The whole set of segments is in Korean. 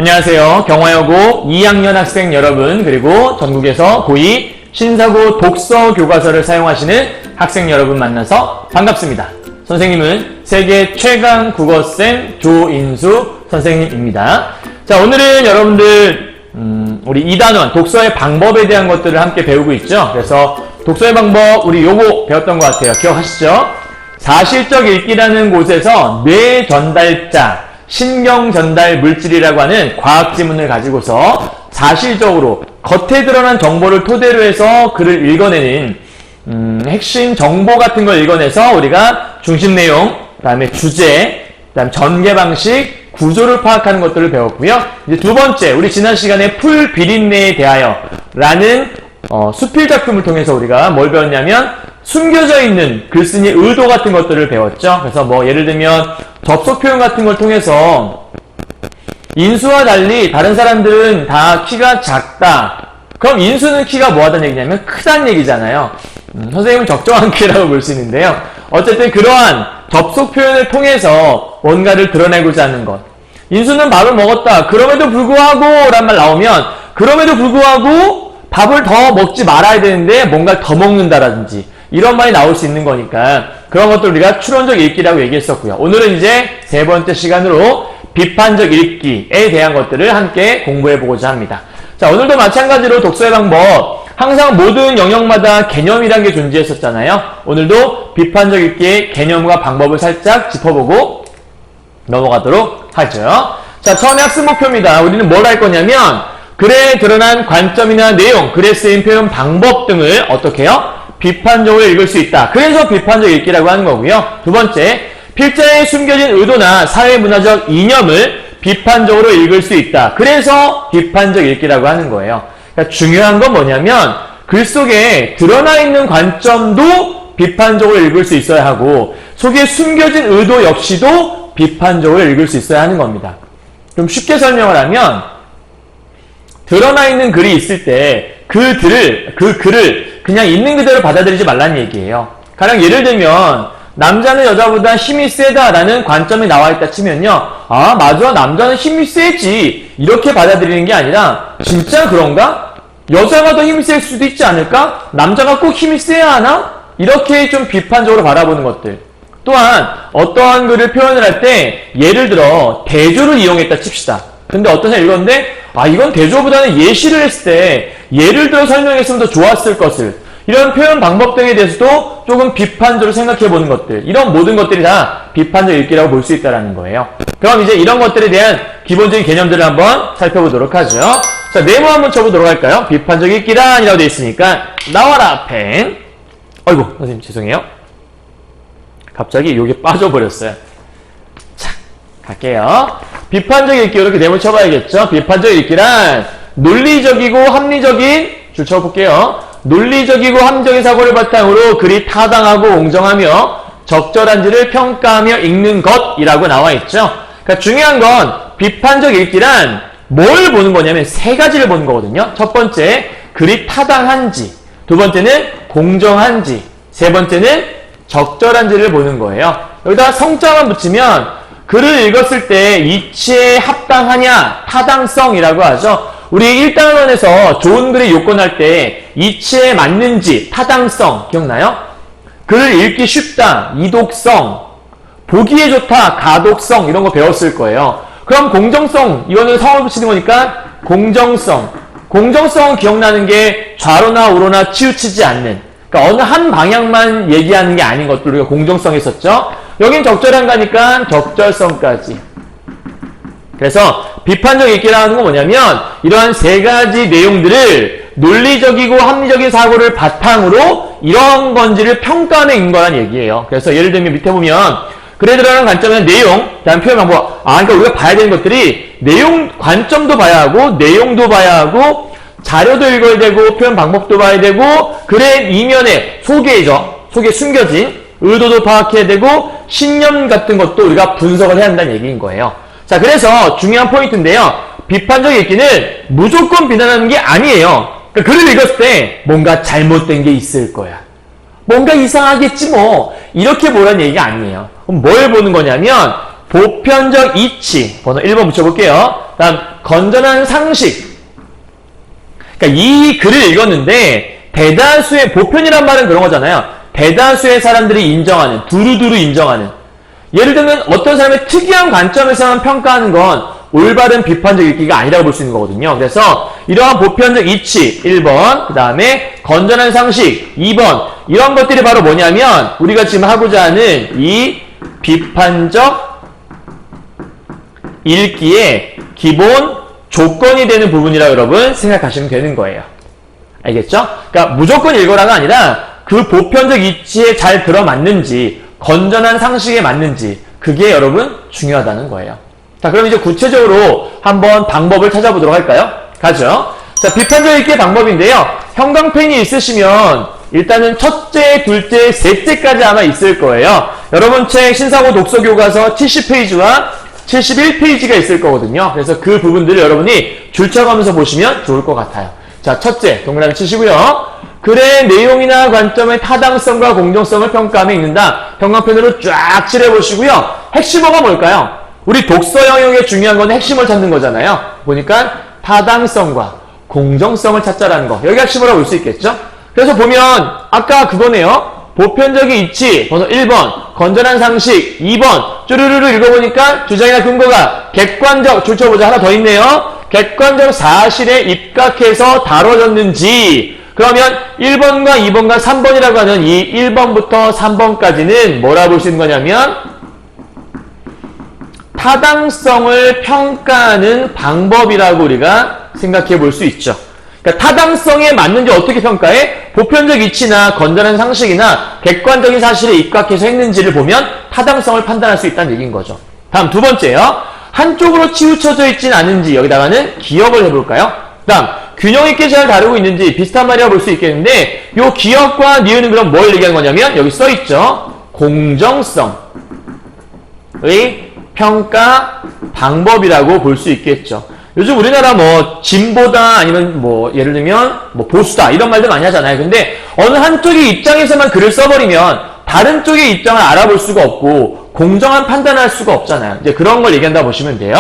안녕하세요. 경화여고 2학년 학생 여러분, 그리고 전국에서 고2 신사고 독서 교과서를 사용하시는 학생 여러분 만나서 반갑습니다. 선생님은 세계 최강 국어쌤 조인수 선생님입니다. 자, 오늘은 여러분들 우리 2단원 독서의 방법에 대한 것들을 함께 배우고 있죠. 그래서 독서의 방법 우리 요거 배웠던 것 같아요. 기억하시죠? 사실적 읽기라는 곳에서 뇌 전달자, 신경 전달 물질이라고 하는 과학 지문을 가지고서 사실적으로 겉에 드러난 정보를 토대로 해서 글을 읽어내는 핵심 정보 같은 걸 읽어내서 우리가 중심 내용, 그 다음에 주제, 그 다음 전개 방식, 구조를 파악하는 것들을 배웠고요. 이제 두 번째, 우리 지난 시간에 풀 비린내에 대하여 라는 수필 작품을 통해서 우리가 뭘 배웠냐면 숨겨져 있는 글쓴이 의도 같은 것들을 배웠죠. 그래서 뭐 예를 들면 접속 표현 같은 걸 통해서 인수와 달리 다른 사람들은 다 키가 작다. 그럼 인수는 키가 뭐하다는 얘기냐면 크다는 얘기잖아요. 선생님은 적정한 키라고 볼 수 있는데요. 어쨌든 그러한 접속 표현을 통해서 뭔가를 드러내고자 하는 것. 인수는 밥을 먹었다. 그럼에도 불구하고 란 말 나오면 그럼에도 불구하고 밥을 더 먹지 말아야 되는데 뭔가를 더 먹는다라든지 이런 말이 나올 수 있는 거니까 그런 것들 우리가 추론적 읽기라고 얘기했었고요. 오늘은 이제 세 번째 시간으로 비판적 읽기에 대한 것들을 함께 공부해보고자 합니다. 자, 오늘도 마찬가지로 독서의 방법, 항상 모든 영역마다 개념이란 게 존재했었잖아요. 오늘도 비판적 읽기의 개념과 방법을 살짝 짚어보고 넘어가도록 하죠. 자, 처음에 학습 목표입니다. 우리는 뭘 할 거냐면 글에 드러난 관점이나 내용, 글에 쓰인 표현 방법 등을 어떻게 해요? 비판적으로 읽을 수 있다. 그래서 비판적 읽기라고 하는 거고요. 두 번째, 필자에 숨겨진 의도나 사회문화적 이념을 비판적으로 읽을 수 있다. 그래서 비판적 읽기라고 하는 거예요. 그러니까 중요한 건 뭐냐면 글 속에 드러나 있는 관점도 비판적으로 읽을 수 있어야 하고 속에 숨겨진 의도 역시도 비판적으로 읽을 수 있어야 하는 겁니다. 좀 쉽게 설명을 하면 드러나 있는 글이 있을 때 그 글을 그냥 있는 그대로 받아들이지 말라는 얘기예요. 가령 예를 들면 남자는 여자보다 힘이 세다라는 관점이 나와 있다 치면요. 아, 맞아. 남자는 힘이 세지. 이렇게 받아들이는 게 아니라 진짜 그런가? 여자가 더 힘이 셀 수도 있지 않을까? 남자가 꼭 힘이 세야 하나? 이렇게 좀 비판적으로 바라보는 것들. 또한 어떠한 글을 표현을 할 때 예를 들어 대조를 이용했다 칩시다. 근데 어떤 사람이 읽었는데 아, 이건 대조보다는 예시를 했을 때 예를 들어 설명했으면 더 좋았을 것을 이런 표현 방법 등에 대해서도 조금 비판적으로 생각해보는 것들, 이런 모든 것들이 다 비판적 읽기라고 볼 수 있다는 거예요. 그럼 이제 이런 것들에 대한 기본적인 개념들을 한번 살펴보도록 하죠. 자, 네모 한번 쳐보도록 할까요? 비판적 읽기란이라고 되어 있으니까 나와라 펜. 아이고 선생님 죄송해요. 갑자기 요게 빠져버렸어요. 자, 갈게요. 비판적 읽기 이렇게 네모 쳐봐야겠죠. 비판적 읽기란 논리적이고 합리적인, 줄 쳐볼게요. 논리적이고 합리적인 사고를 바탕으로 글이 타당하고 옹정하며 적절한지를 평가하며 읽는 것이라고 나와 있죠. 그러니까 중요한 건 비판적 읽기란 뭘 보는 거냐면 세 가지를 보는 거거든요. 첫 번째, 글이 타당한지, 두 번째는 공정한지, 세 번째는 적절한지를 보는 거예요. 여기다 성자만 붙이면 글을 읽었을 때 이치에 합당하냐, 타당성이라고 하죠. 우리 1단원에서 좋은 글의 요건할 때 이치에 맞는지, 타당성 기억나요? 글을 읽기 쉽다, 이독성, 보기에 좋다, 가독성 이런 거 배웠을 거예요. 그럼 공정성, 이거는 성을 붙이는 거니까 공정성. 공정성은 기억나는 게 좌로나 우로나 치우치지 않는, 그러니까 어느 한 방향만 얘기하는 게 아닌 것들 우리가 공정성 했었죠. 여긴 적절한가니까 적절성까지. 그래서 비판적 읽기라는 건 뭐냐면 이러한 세 가지 내용들을 논리적이고 합리적인 사고를 바탕으로 이런 건지를 평가하는 인거란 얘기예요. 그래서 예를 들면 밑에 보면 글에 들어가는 관점은 내용, 다음 표현 방법. 그러니까 우리가 봐야 되는 것들이 내용, 관점도 봐야 하고 내용도 봐야 하고 자료도 읽어야 되고 표현 방법도 봐야 되고 글의 이면에 속에죠. 속에 숨겨진 의도도 파악해야 되고 신념 같은 것도 우리가 분석을 해야 한다는 얘기인 거예요. 자, 그래서 중요한 포인트인데요. 비판적 읽기는 무조건 비난하는 게 아니에요. 그러니까 글을 읽었을 때 뭔가 잘못된 게 있을 거야. 뭔가 이상하겠지 뭐. 이렇게 보라는 얘기가 아니에요. 그럼 뭘 보는 거냐면 보편적 이치, 번호 1번 붙여볼게요. 다음 건전한 상식. 그러니까 이 글을 읽었는데 대다수의 보편이란 말은 그런 거잖아요. 대다수의 사람들이 인정하는, 두루두루 인정하는. 예를 들면 어떤 사람의 특이한 관점에서만 평가하는 건 올바른 비판적 읽기가 아니라고 볼 수 있는 거거든요. 그래서 이러한 보편적 이치 1번, 그 다음에 건전한 상식 2번, 이런 것들이 바로 뭐냐면 우리가 지금 하고자 하는 이 비판적 읽기의 기본 조건이 되는 부분이라고 여러분 생각하시면 되는 거예요. 알겠죠? 그러니까 무조건 읽어라가 아니라 그 보편적 이치에 잘 들어맞는지, 건전한 상식에 맞는지, 그게 여러분 중요하다는 거예요. 자, 그럼 이제 구체적으로 한번 방법을 찾아보도록 할까요? 가죠. 자, 비판적 읽기의 방법인데요. 형광펜이 있으시면 일단은 첫째, 둘째, 셋째까지 아마 있을 거예요. 여러분 책 신사고 독서교과서 70페이지와 71페이지가 있을 거거든요. 그래서 그 부분들을 여러분이 줄쳐가면서 보시면 좋을 것 같아요. 자, 첫째, 동그라미 치시고요. 글의 내용이나 관점의 타당성과 공정성을 평가하며 읽는다. 형광펜으로 쫙 칠해보시고요. 핵심어가 뭘까요? 우리 독서 영역에 중요한 건 핵심을 찾는 거잖아요. 보니까 타당성과 공정성을 찾자라는 거. 여기가 핵심어라고 볼 수 있겠죠? 그래서 보면 아까 그거네요. 보편적인 이치, 번호 1번, 건전한 상식 2번, 쭈르르르 읽어보니까 주장이나 근거가 객관적, 줄쳐보자, 하나 더 있네요. 객관적 사실에 입각해서 다뤄졌는지. 그러면 1번과 2번과 3번이라고 하는 이 1번부터 3번까지는 뭐라고 볼 수 있는 거냐면 타당성을 평가하는 방법이라고 우리가 생각해 볼 수 있죠. 그러니까 타당성에 맞는지 어떻게 평가해? 보편적 이치나 건전한 상식이나 객관적인 사실에 입각해서 했는지를 보면 타당성을 판단할 수 있다는 얘기인 거죠. 다음 두 번째요. 한쪽으로 치우쳐져 있진 않은지 여기다가는 기억을 해볼까요? 다음 균형 있게 잘 다루고 있는지 비슷한 말이라고 볼 수 있겠는데 요 기억과 니은은 그럼 뭘 얘기하는 거냐면 여기 써있죠. 공정성의 평가 방법이라고 볼 수 있겠죠. 요즘 우리나라 뭐 진보다 아니면 뭐 예를 들면 뭐 보수다 이런 말들 많이 하잖아요. 근데 어느 한쪽의 입장에서만 글을 써버리면 다른 쪽의 입장을 알아볼 수가 없고 공정한 판단을 할 수가 없잖아요. 이제 그런 걸 얘기한다고 보시면 돼요.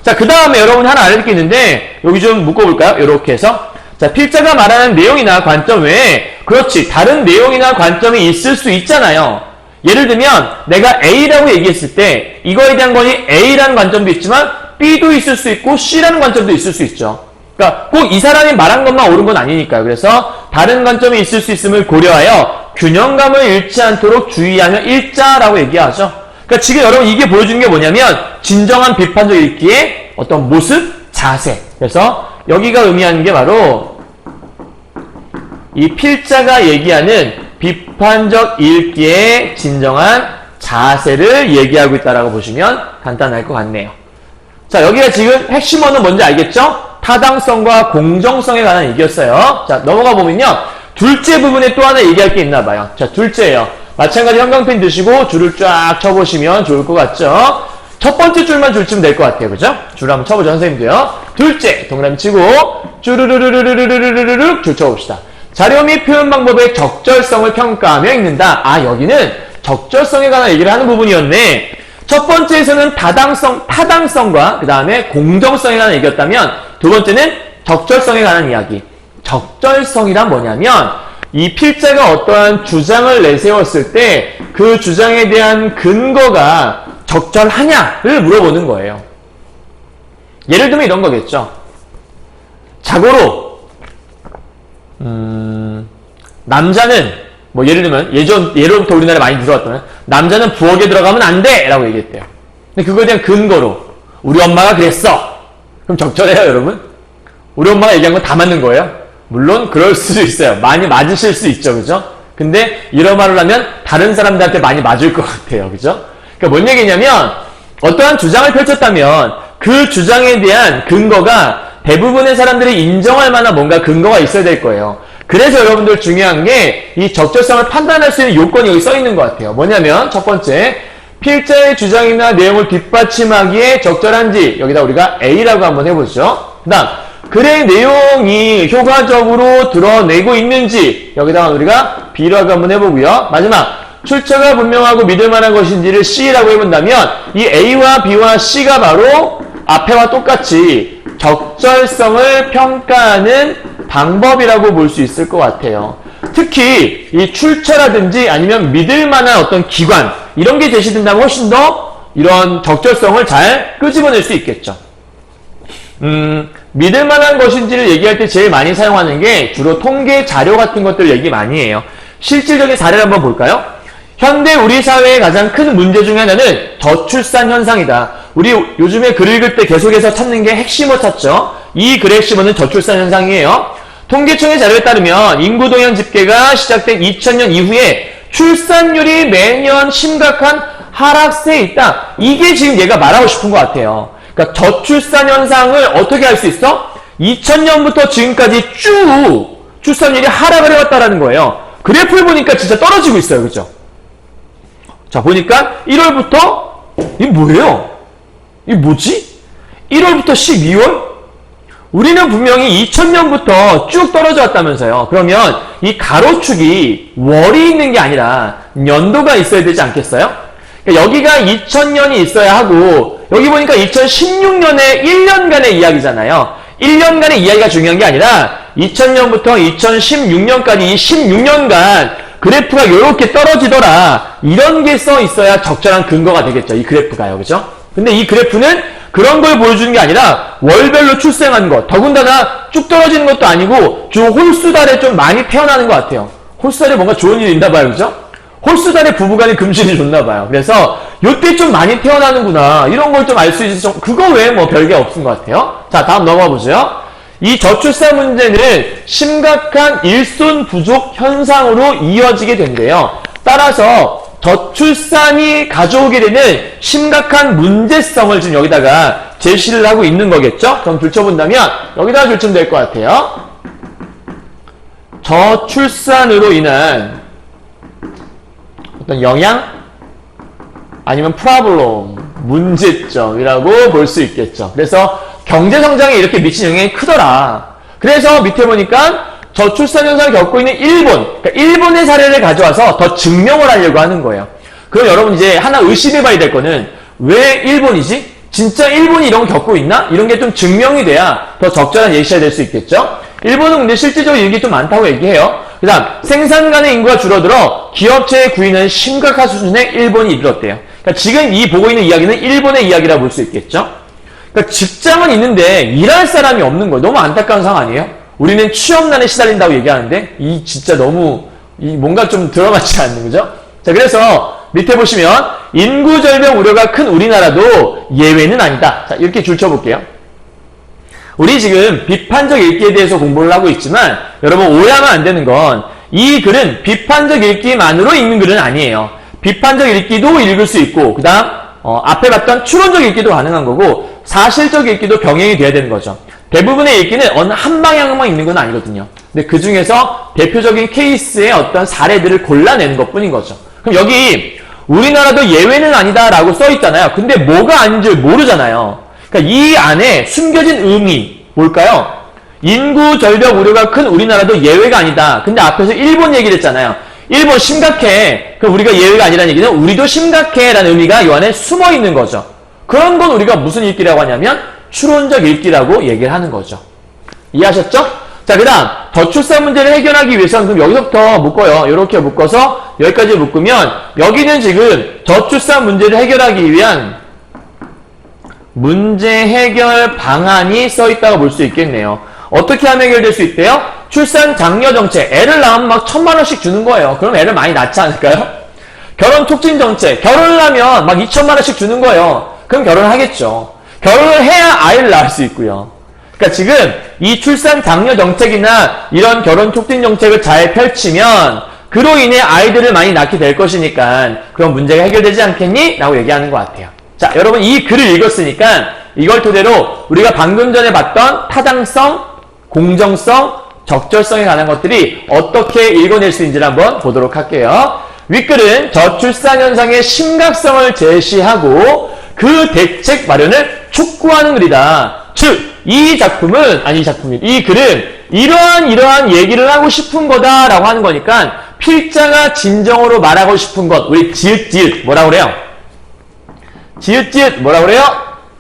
자, 그 다음에 여러분이 하나 알려드릴 게 있는데 여기 좀 묶어볼까요? 이렇게 해서 자, 필자가 말하는 내용이나 관점 외에 그렇지 다른 내용이나 관점이 있을 수 있잖아요. 예를 들면 내가 A라고 얘기했을 때 이거에 대한 거니 A라는 관점도 있지만 B도 있을 수 있고 C라는 관점도 있을 수 있죠. 그러니까 꼭 이 사람이 말한 것만 옳은 건 아니니까요. 그래서 다른 관점이 있을 수 있음을 고려하여 균형감을 잃지 않도록 주의하며 읽자라고 얘기하죠. 그러니까 지금 여러분 이게 보여주는 게 뭐냐면 진정한 비판적 읽기의 어떤 모습, 자세. 그래서 여기가 의미하는 게 바로 이 필자가 얘기하는 비판적 읽기의 진정한 자세를 얘기하고 있다라고 보시면 간단할 것 같네요. 자, 여기가 지금 핵심어는 뭔지 알겠죠? 타당성과 공정성에 관한 얘기였어요. 자, 넘어가 보면요. 둘째 부분에 또 하나 얘기할 게 있나 봐요. 자, 둘째예요. 마찬가지 형광펜 드시고 줄을 쫙 쳐보시면 좋을 것 같죠? 첫 번째 줄만 줄 치면 될 것 같아요. 그죠? 줄 한번 쳐보죠, 선생님도요. 둘째, 동그라미 치고 쭈르르르르르르르르르 줄 쳐봅시다. 자료 및 표현 방법의 적절성을 평가하며 읽는다. 아, 여기는 적절성에 관한 얘기를 하는 부분이었네. 첫 번째에서는 타당성과 그 다음에 공정성에 관한 얘기였다면 두 번째는 적절성에 관한 이야기. 적절성이란 뭐냐면 이 필자가 어떠한 주장을 내세웠을 때 그 주장에 대한 근거가 적절하냐를 물어보는 거예요. 예를 들면 이런 거겠죠. 자고로 남자는 뭐 예를 들면 예로부터 우리나라에 많이 들어왔던 남자는 부엌에 들어가면 안 돼! 라고 얘기했대요. 근데 그거에 대한 근거로 우리 엄마가 그랬어. 그럼 적절해요, 여러분? 우리 엄마가 얘기한 건 다 맞는 거예요? 물론 그럴 수도 있어요. 많이 맞으실 수 있죠, 그죠? 근데 이런 말을 하면 다른 사람들한테 많이 맞을 것 같아요, 그죠? 그러니까 뭔 얘기냐면 어떠한 주장을 펼쳤다면 그 주장에 대한 근거가 대부분의 사람들이 인정할 만한 뭔가 근거가 있어야 될 거예요. 그래서 여러분들 중요한 게 이 적절성을 판단할 수 있는 요건이 여기 써 있는 것 같아요. 뭐냐면 첫 번째, 필자의 주장이나 내용을 뒷받침하기에 적절한지 여기다 우리가 A라고 한번 해보죠. 그 다음 글의 내용이 효과적으로 드러내고 있는지 여기다가 우리가 B라고 한번 해보고요. 마지막 출처가 분명하고 믿을 만한 것인지를 C라고 해본다면 이 A와 B와 C가 바로 앞에와 똑같이 적절성을 평가하는 방법이라고 볼 수 있을 것 같아요. 특히 이 출처라든지 아니면 믿을 만한 어떤 기관 이런 게 제시된다면 훨씬 더 이런 적절성을 잘 끄집어낼 수 있겠죠. 믿을 만한 것인지를 얘기할 때 제일 많이 사용하는 게 주로 통계 자료 같은 것들 얘기 많이 해요. 실질적인 사례를 한번 볼까요? 현대 우리 사회의 가장 큰 문제 중에 하나는 저출산 현상이다. 우리 요즘에 글 읽을 때 계속해서 찾는 게 핵심어 찾죠. 이 글의 핵심어는 저출산 현상이에요. 통계청의 자료에 따르면 인구 동향 집계가 시작된 2000년 이후에 출산율이 매년 심각한 하락세에 있다. 이게 지금 얘가 말하고 싶은 것 같아요. 그러니까 저출산 현상을 어떻게 할 수 있어? 2000년부터 지금까지 쭉 출산율이 하락을 해왔다라는 거예요. 그래프를 보니까 진짜 떨어지고 있어요. 그죠? 자, 보니까 1월부터 이게 뭐예요? 이게 뭐지? 1월부터 12월? 우리는 분명히 2000년부터 쭉 떨어져 왔다면서요. 그러면 이 가로축이 월이 있는 게 아니라 연도가 있어야 되지 않겠어요? 그러니까 여기가 2000년이 있어야 하고 여기 보니까 2016년에 1년간의 이야기잖아요. 1년간의 이야기가 중요한 게 아니라 2000년부터 2016년까지 이 16년간 그래프가 이렇게 떨어지더라. 이런 게 써 있어야 적절한 근거가 되겠죠. 이 그래프가요. 그죠? 근데 이 그래프는 그런 걸 보여주는 게 아니라 월별로 출생한 것. 더군다나 쭉 떨어지는 것도 아니고 주 홀수달에 좀 많이 태어나는 것 같아요. 홀수달에 뭔가 좋은 일이 있나 봐요. 그죠? 홀수달에 부부간의 금실이 좋나 봐요. 그래서 요때 좀 많이 태어나는구나. 이런 걸 좀 알 수 있어서 그거 외에 뭐 별게 없은 것 같아요. 자, 다음 넘어가 보죠. 이 저출산 문제는 심각한 일손 부족 현상으로 이어지게 된대요. 따라서 저출산이 가져오게 되는 심각한 문제성을 지금 여기다가 제시를 하고 있는 거겠죠? 그럼 줄쳐본다면 여기다가 줄치면 될 것 같아요. 저출산으로 인한 어떤 영향? 아니면 프라블럼, 문제점이라고 볼 수 있겠죠. 그래서 경제성장에 이렇게 미친 영향이 크더라. 그래서 밑에 보니까 저출산 현상을 겪고 있는 일본, 그러니까 일본의 사례를 가져와서 더 증명을 하려고 하는 거예요. 그럼 여러분 이제 하나 의심해봐야 될 거는 왜 일본이지? 진짜 일본이 이런 거 겪고 있나? 이런 게 좀 증명이 돼야 더 적절한 예시가 될 수 있겠죠? 일본은 근데 실질적으로 이게 좀 많다고 얘기해요. 그 다음 생산 간의 인구가 줄어들어 기업체의 구인은 심각한 수준에 일본이 이르렀대요. 그러니까 지금 이 보고 있는 이야기는 일본의 이야기라고 볼 수 있겠죠? 그러니까 직장은 있는데 일할 사람이 없는 거예요. 너무 안타까운 상황 아니에요? 우리는 취업난에 시달린다고 얘기하는데 이 진짜 너무 뭔가 좀 들어맞지 않는 거죠? 자, 그래서 밑에 보시면 인구 절벽 우려가 큰 우리나라도 예외는 아니다. 자, 이렇게 줄쳐볼게요. 우리 지금 비판적 읽기에 대해서 공부를 하고 있지만 여러분 오해하면 안 되는 건 이 글은 비판적 읽기만으로 읽는 글은 아니에요. 비판적 읽기도 읽을 수 있고 그 다음 앞에 봤던 추론적 읽기도 가능한 거고 사실적 읽기도 병행이 돼야 되는 거죠. 대부분의 읽기는 어느 한 방향만 읽는 건 아니거든요. 근데 그 중에서 대표적인 케이스의 어떤 사례들을 골라내는 것 뿐인 거죠. 그럼 여기 우리나라도 예외는 아니다라고 써 있잖아요. 근데 뭐가 아닌지 모르잖아요. 그러니까 이 안에 숨겨진 의미 뭘까요? 인구 절벽 우려가 큰 우리나라도 예외가 아니다. 근데 앞에서 일본 얘기를 했잖아요. 일본 심각해. 그럼 우리가 예외가 아니라는 얘기는 우리도 심각해라는 의미가 이 안에 숨어 있는 거죠. 그런 건 우리가 무슨 읽기라고 하냐면 추론적 읽기라고 얘기를 하는 거죠. 이해하셨죠? 자, 그 다음 저출산 문제를 해결하기 위해서는 그럼 여기서부터 묶어요. 이렇게 묶어서 여기까지 묶으면 여기는 지금 저출산 문제를 해결하기 위한 문제 해결 방안이 써 있다고 볼 수 있겠네요. 어떻게 하면 해결될 수 있대요? 출산 장려 정책. 애를 낳으면 막 1000만 원씩 주는 거예요. 그럼 애를 많이 낳지 않을까요? 결혼 촉진 정책. 결혼을 하면 막 2000만 원씩 주는 거예요. 그럼 결혼을 하겠죠. 결혼을 해야 아이를 낳을 수 있고요. 그러니까 지금 이 출산 장려 정책이나 이런 결혼 촉진 정책을 잘 펼치면 그로 인해 아이들을 많이 낳게 될 것이니까 그런 문제가 해결되지 않겠니? 라고 얘기하는 것 같아요. 자, 여러분 이 글을 읽었으니까 이걸 토대로 우리가 방금 전에 봤던 타당성, 공정성, 적절성에 관한 것들이 어떻게 읽어낼 수 있는지를 한번 보도록 할게요. 윗글은 저출산 현상의 심각성을 제시하고 그 대책 마련을 촉구하는 글이다. 즉, 이 글은 이러한 얘기를 하고 싶은 거다라고 하는 거니까 필자가 진정으로 말하고 싶은 것, 우리 지읒 뭐라고 그래요? 지읒 뭐라고 그래요?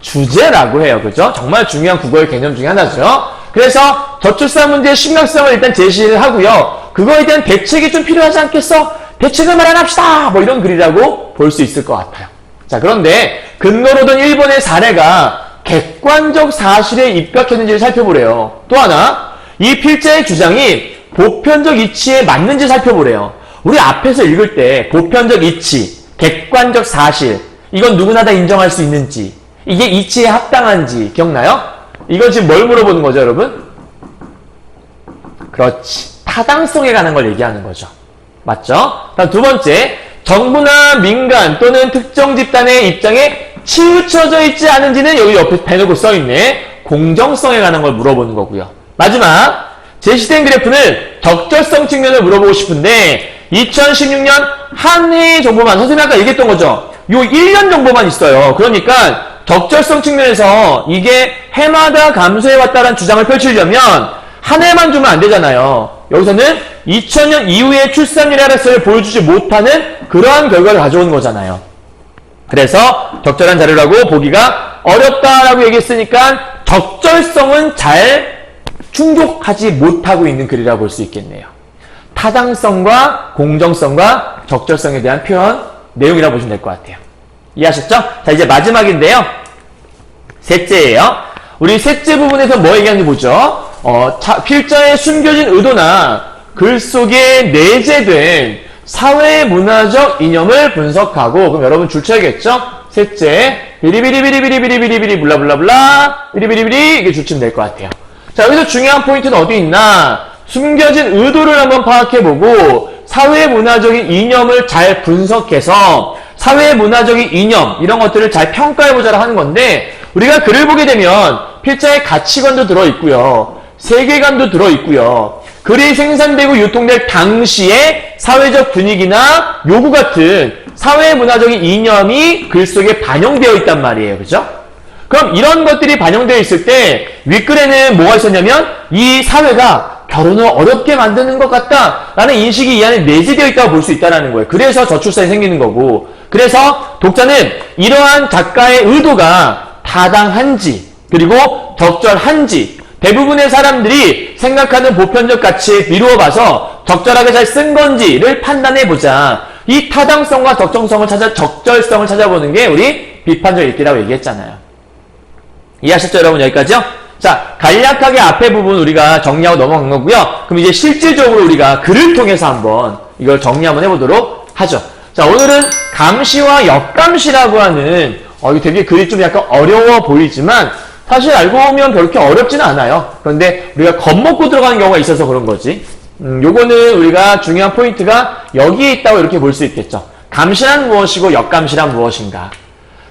주제라고 해요. 그죠? 정말 중요한 국어의 개념 중에 하나죠. 그래서 저출산 문제의 심각성을 일단 제시를 하고요. 그거에 대한 대책이 좀 필요하지 않겠어? 대책을 마련합시다! 뭐 이런 글이라고 볼 수 있을 것 같아요. 자, 그런데 근거로 든 일본의 사례가 객관적 사실에 입각했는지를 살펴보래요. 또 하나, 이 필자의 주장이 보편적 이치에 맞는지 살펴보래요. 우리 앞에서 읽을 때 보편적 이치, 객관적 사실, 이건 누구나 다 인정할 수 있는지, 이게 이치에 합당한지 기억나요? 이건 지금 뭘 물어보는 거죠, 여러분? 그렇지. 타당성에 관한 걸 얘기하는 거죠. 맞죠? 다음 두 번째, 정부나 민간 또는 특정 집단의 입장에 치우쳐져 있지 않은지는 여기 옆에 대놓고 써있네. 공정성에 관한 걸 물어보는 거고요. 마지막, 제시된 그래프는 적절성 측면을 물어보고 싶은데 2016년 한 해 정보만, 선생님이 아까 얘기했던 거죠. 요 1년 정보만 있어요. 그러니까 적절성 측면에서 이게 해마다 감소해왔다는 주장을 펼치려면 한 해만 주면 안 되잖아요. 여기서는 2000년 이후의 출산율의 하락세를 보여주지 못하는 그러한 결과를 가져온 거잖아요. 그래서 적절한 자료라고 보기가 어렵다라고 얘기했으니까 적절성은 잘 충족하지 못하고 있는 글이라고 볼 수 있겠네요. 타당성과 공정성과 적절성에 대한 표현 내용이라고 보시면 될 것 같아요. 이해하셨죠? 자, 이제 마지막인데요. 셋째예요. 우리 셋째 부분에서 뭐 얘기하는지 보죠. 필자의 숨겨진 의도나 글 속에 내재된 사회 문화적 이념을 분석하고, 그럼 여러분 줄 쳐야겠죠? 셋째, 비리비리비리비리비리비리 블라블라블라 비리비리비리 이게 줄 치면 될 것 같아요. 자, 여기서 중요한 포인트는 어디 있나? 숨겨진 의도를 한번 파악해보고 사회 문화적인 이념을 잘 분석해서 사회 문화적인 이념 이런 것들을 잘 평가해보자라 하는 건데, 우리가 글을 보게 되면 필자의 가치관도 들어있고요, 세계관도 들어있고요, 글이 생산되고 유통될 당시의 사회적 분위기나 요구 같은 사회 문화적인 이념이 글 속에 반영되어 있단 말이에요. 그죠? 그럼 이런 것들이 반영되어 있을 때 윗글에는 뭐가 있었냐면 이 사회가 결혼을 어렵게 만드는 것 같다라는 인식이 이 안에 내재되어 있다고 볼 수 있다는 거예요. 그래서 저출산이 생기는 거고, 그래서 독자는 이러한 작가의 의도가 타당한지 그리고 적절한지 대부분의 사람들이 생각하는 보편적 가치에 미루어 봐서 적절하게 잘 쓴 건지를 판단해보자. 이 타당성과 적절성을 찾아보는 게 우리 비판적 읽기라고 얘기했잖아요. 이해하셨죠, 여러분? 여기까지요? 자, 간략하게 앞에 부분 우리가 정리하고 넘어간 거고요. 그럼 이제 실질적으로 우리가 글을 통해서 한번 이걸 정리 한번 해보도록 하죠. 자, 오늘은 감시와 역감시라고 하는, 이게 되게 글이 좀 약간 어려워 보이지만 사실 알고 보면 그렇게 어렵지는 않아요. 그런데 우리가 겁먹고 들어가는 경우가 있어서 그런 거지. 요거는 우리가 중요한 포인트가 여기에 있다고 이렇게 볼 수 있겠죠. 감시란 무엇이고 역감시란 무엇인가.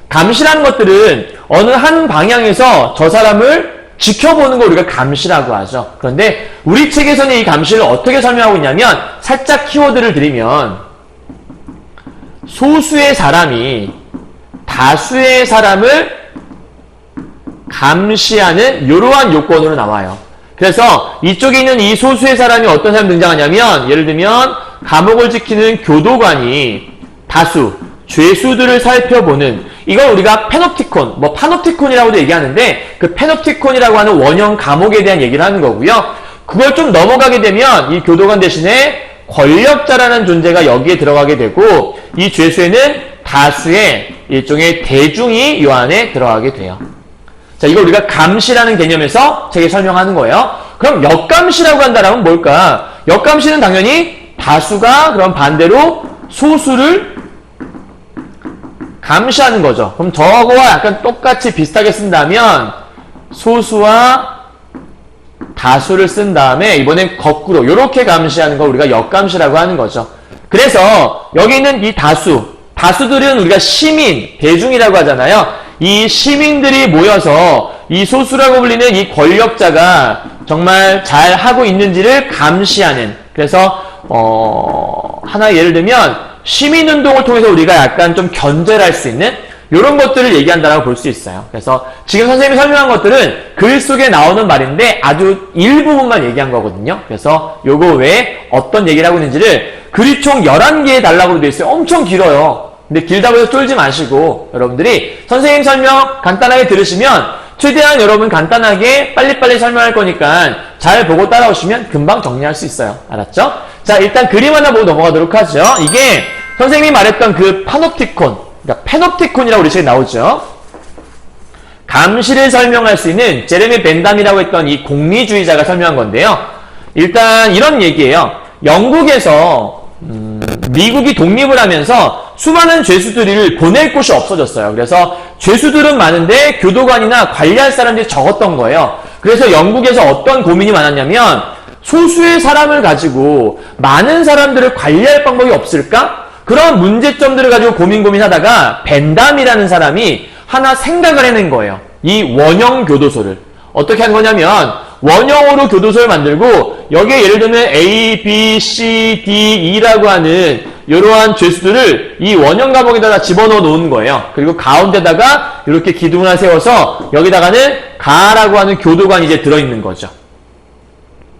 감시라는 것들은 어느 한 방향에서 저 사람을 지켜보는 걸 우리가 감시라고 하죠. 그런데 우리 책에서는 이 감시를 어떻게 설명하고 있냐면, 살짝 키워드를 드리면 소수의 사람이 다수의 사람을 감시하는 이러한 요건으로 나와요. 그래서 이쪽에 있는 이 소수의 사람이 어떤 사람이 등장하냐면, 예를 들면 감옥을 지키는 교도관이 다수, 죄수들을 살펴보는, 이걸 우리가 페놉티콘, 파놉티콘이라고도 얘기하는데, 그 페놉티콘이라고 하는 원형 감옥에 대한 얘기를 하는 거고요. 그걸 좀 넘어가게 되면 이 교도관 대신에 권력자라는 존재가 여기에 들어가게 되고, 이 죄수에는 다수의 일종의 대중이 이 안에 들어가게 돼요. 자, 이걸 우리가 감시라는 개념에서 책에 설명하는 거예요. 그럼 역감시라고 한다면 뭘까? 역감시는 당연히 다수가 그럼 반대로 소수를 감시하는 거죠. 그럼 저거와 약간 똑같이 비슷하게 쓴다면 소수와 다수를 쓴 다음에 이번엔 거꾸로 이렇게 감시하는 걸 우리가 역감시라고 하는 거죠. 그래서 여기 있는 이 다수들은 우리가 시민, 대중이라고 하잖아요. 이 시민들이 모여서 이 소수라고 불리는 이 권력자가 정말 잘 하고 있는지를 감시하는, 그래서 하나 예를 들면 시민운동을 통해서 우리가 약간 좀 견제를 할 수 있는 이런 것들을 얘기한다라고 볼 수 있어요. 그래서 지금 선생님이 설명한 것들은 글 속에 나오는 말인데 아주 일부분만 얘기한 거거든요. 그래서 요거 외에 어떤 얘기를 하고 있는지를 글이 총 11개의 단락으로 되어 있어요. 엄청 길어요. 근데 길다고 해서 쫄지 마시고 여러분들이 선생님 설명 간단하게 들으시면 최대한 여러분 간단하게 빨리빨리 설명할 거니까 잘 보고 따라오시면 금방 정리할 수 있어요. 알았죠? 자, 일단 그림 하나 보고 넘어가도록 하죠. 이게 선생님이 말했던 그 파놉티콘, 그러니까 페놉티콘이라고 우리 책에 나오죠. 감시를 설명할 수 있는 제레미 벤담이라고 했던 이 공리주의자가 설명한 건데요. 일단 이런 얘기예요. 영국에서 미국이 독립을 하면서 수많은 죄수들을 보낼 곳이 없어졌어요. 그래서 죄수들은 많은데 교도관이나 관리할 사람들이 적었던 거예요. 그래서 영국에서 어떤 고민이 많았냐면 소수의 사람을 가지고 많은 사람들을 관리할 방법이 없을까? 그런 문제점들을 가지고 고민하다가 벤담이라는 사람이 하나 생각을 해낸 거예요. 이 원형 교도소를. 어떻게 한 거냐면 원형으로 교도소를 만들고 여기에 예를 들면 A, B, C, D, E라고 하는 이러한 죄수들을 이 원형 감옥에다가 집어넣어 놓은 거예요. 그리고 가운데다가 이렇게 기둥을 하나 세워서 여기다가는 가라고 하는 교도관이 이제 들어있는 거죠.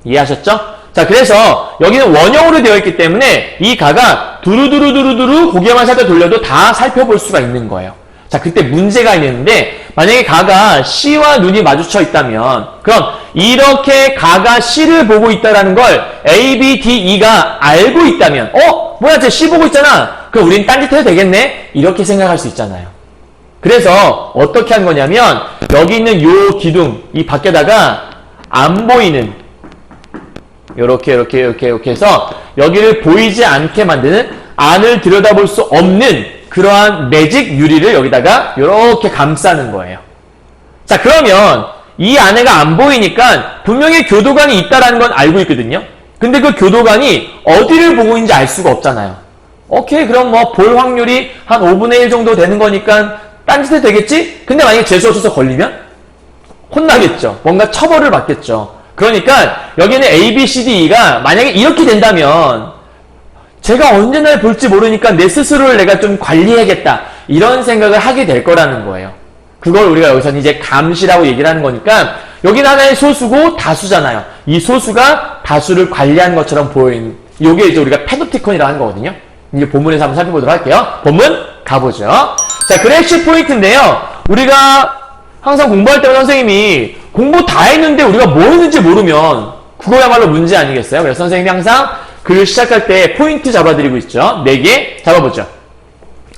이해하셨죠? 자, 그래서 여기는 원형으로 되어 있기 때문에 이 가가 두루두루두루두루 고개만 살짝 돌려도 다 살펴볼 수가 있는 거예요. 자, 그때 문제가 있는데 만약에 가가 C와 눈이 마주쳐 있다면 그럼 이렇게 가가 C를 보고 있다는 걸 A, B, D, E가 알고 있다면 뭐야 쟤 C 보고 있잖아. 그럼 우린 딴짓해도 되겠네? 이렇게 생각할 수 있잖아요. 그래서 어떻게 한 거냐면 여기 있는 요 기둥 이 밖에다가 안 보이는 이렇게 해서 여기를 보이지 않게 만드는 안을 들여다볼 수 없는 그러한 매직 유리를 여기다가 이렇게 감싸는 거예요. 자, 그러면 이 안에가 안 보이니까 분명히 교도관이 있다는 건 알고 있거든요. 근데 그 교도관이 어디를 보고 있는지 알 수가 없잖아요. 오케이, 그럼 뭐 볼 확률이 한 5분의 1 정도 되는 거니까 딴짓해도 되겠지? 근데 만약에 재수 없어서 걸리면 혼나겠죠. 뭔가 처벌을 받겠죠. 그러니까 여기는 A, B, C, D, E가 만약에 이렇게 된다면 제가 언제 날 볼지 모르니까 내 스스로를 내가 좀 관리해야겠다. 이런 생각을 하게 될 거라는 거예요. 그걸 우리가 여기서는 이제 감시라고 얘기를 하는 거니까 여기는 하나의 소수고 다수잖아요. 이 소수가 다수를 관리하는 것처럼 보이는 이게 이제 우리가 페놉티콘이라고 하는 거거든요. 이제 본문에서 한번 살펴보도록 할게요. 본문 가보죠. 자, 그래시 포인트인데요. 우리가 항상 공부할 때마다 선생님이 공부 다 했는데 우리가 뭐 했는지 모르면 그거야말로 문제 아니겠어요? 그래서 선생님이 항상 글 시작할 때 포인트 잡아드리고 있죠. 4개 잡아보죠.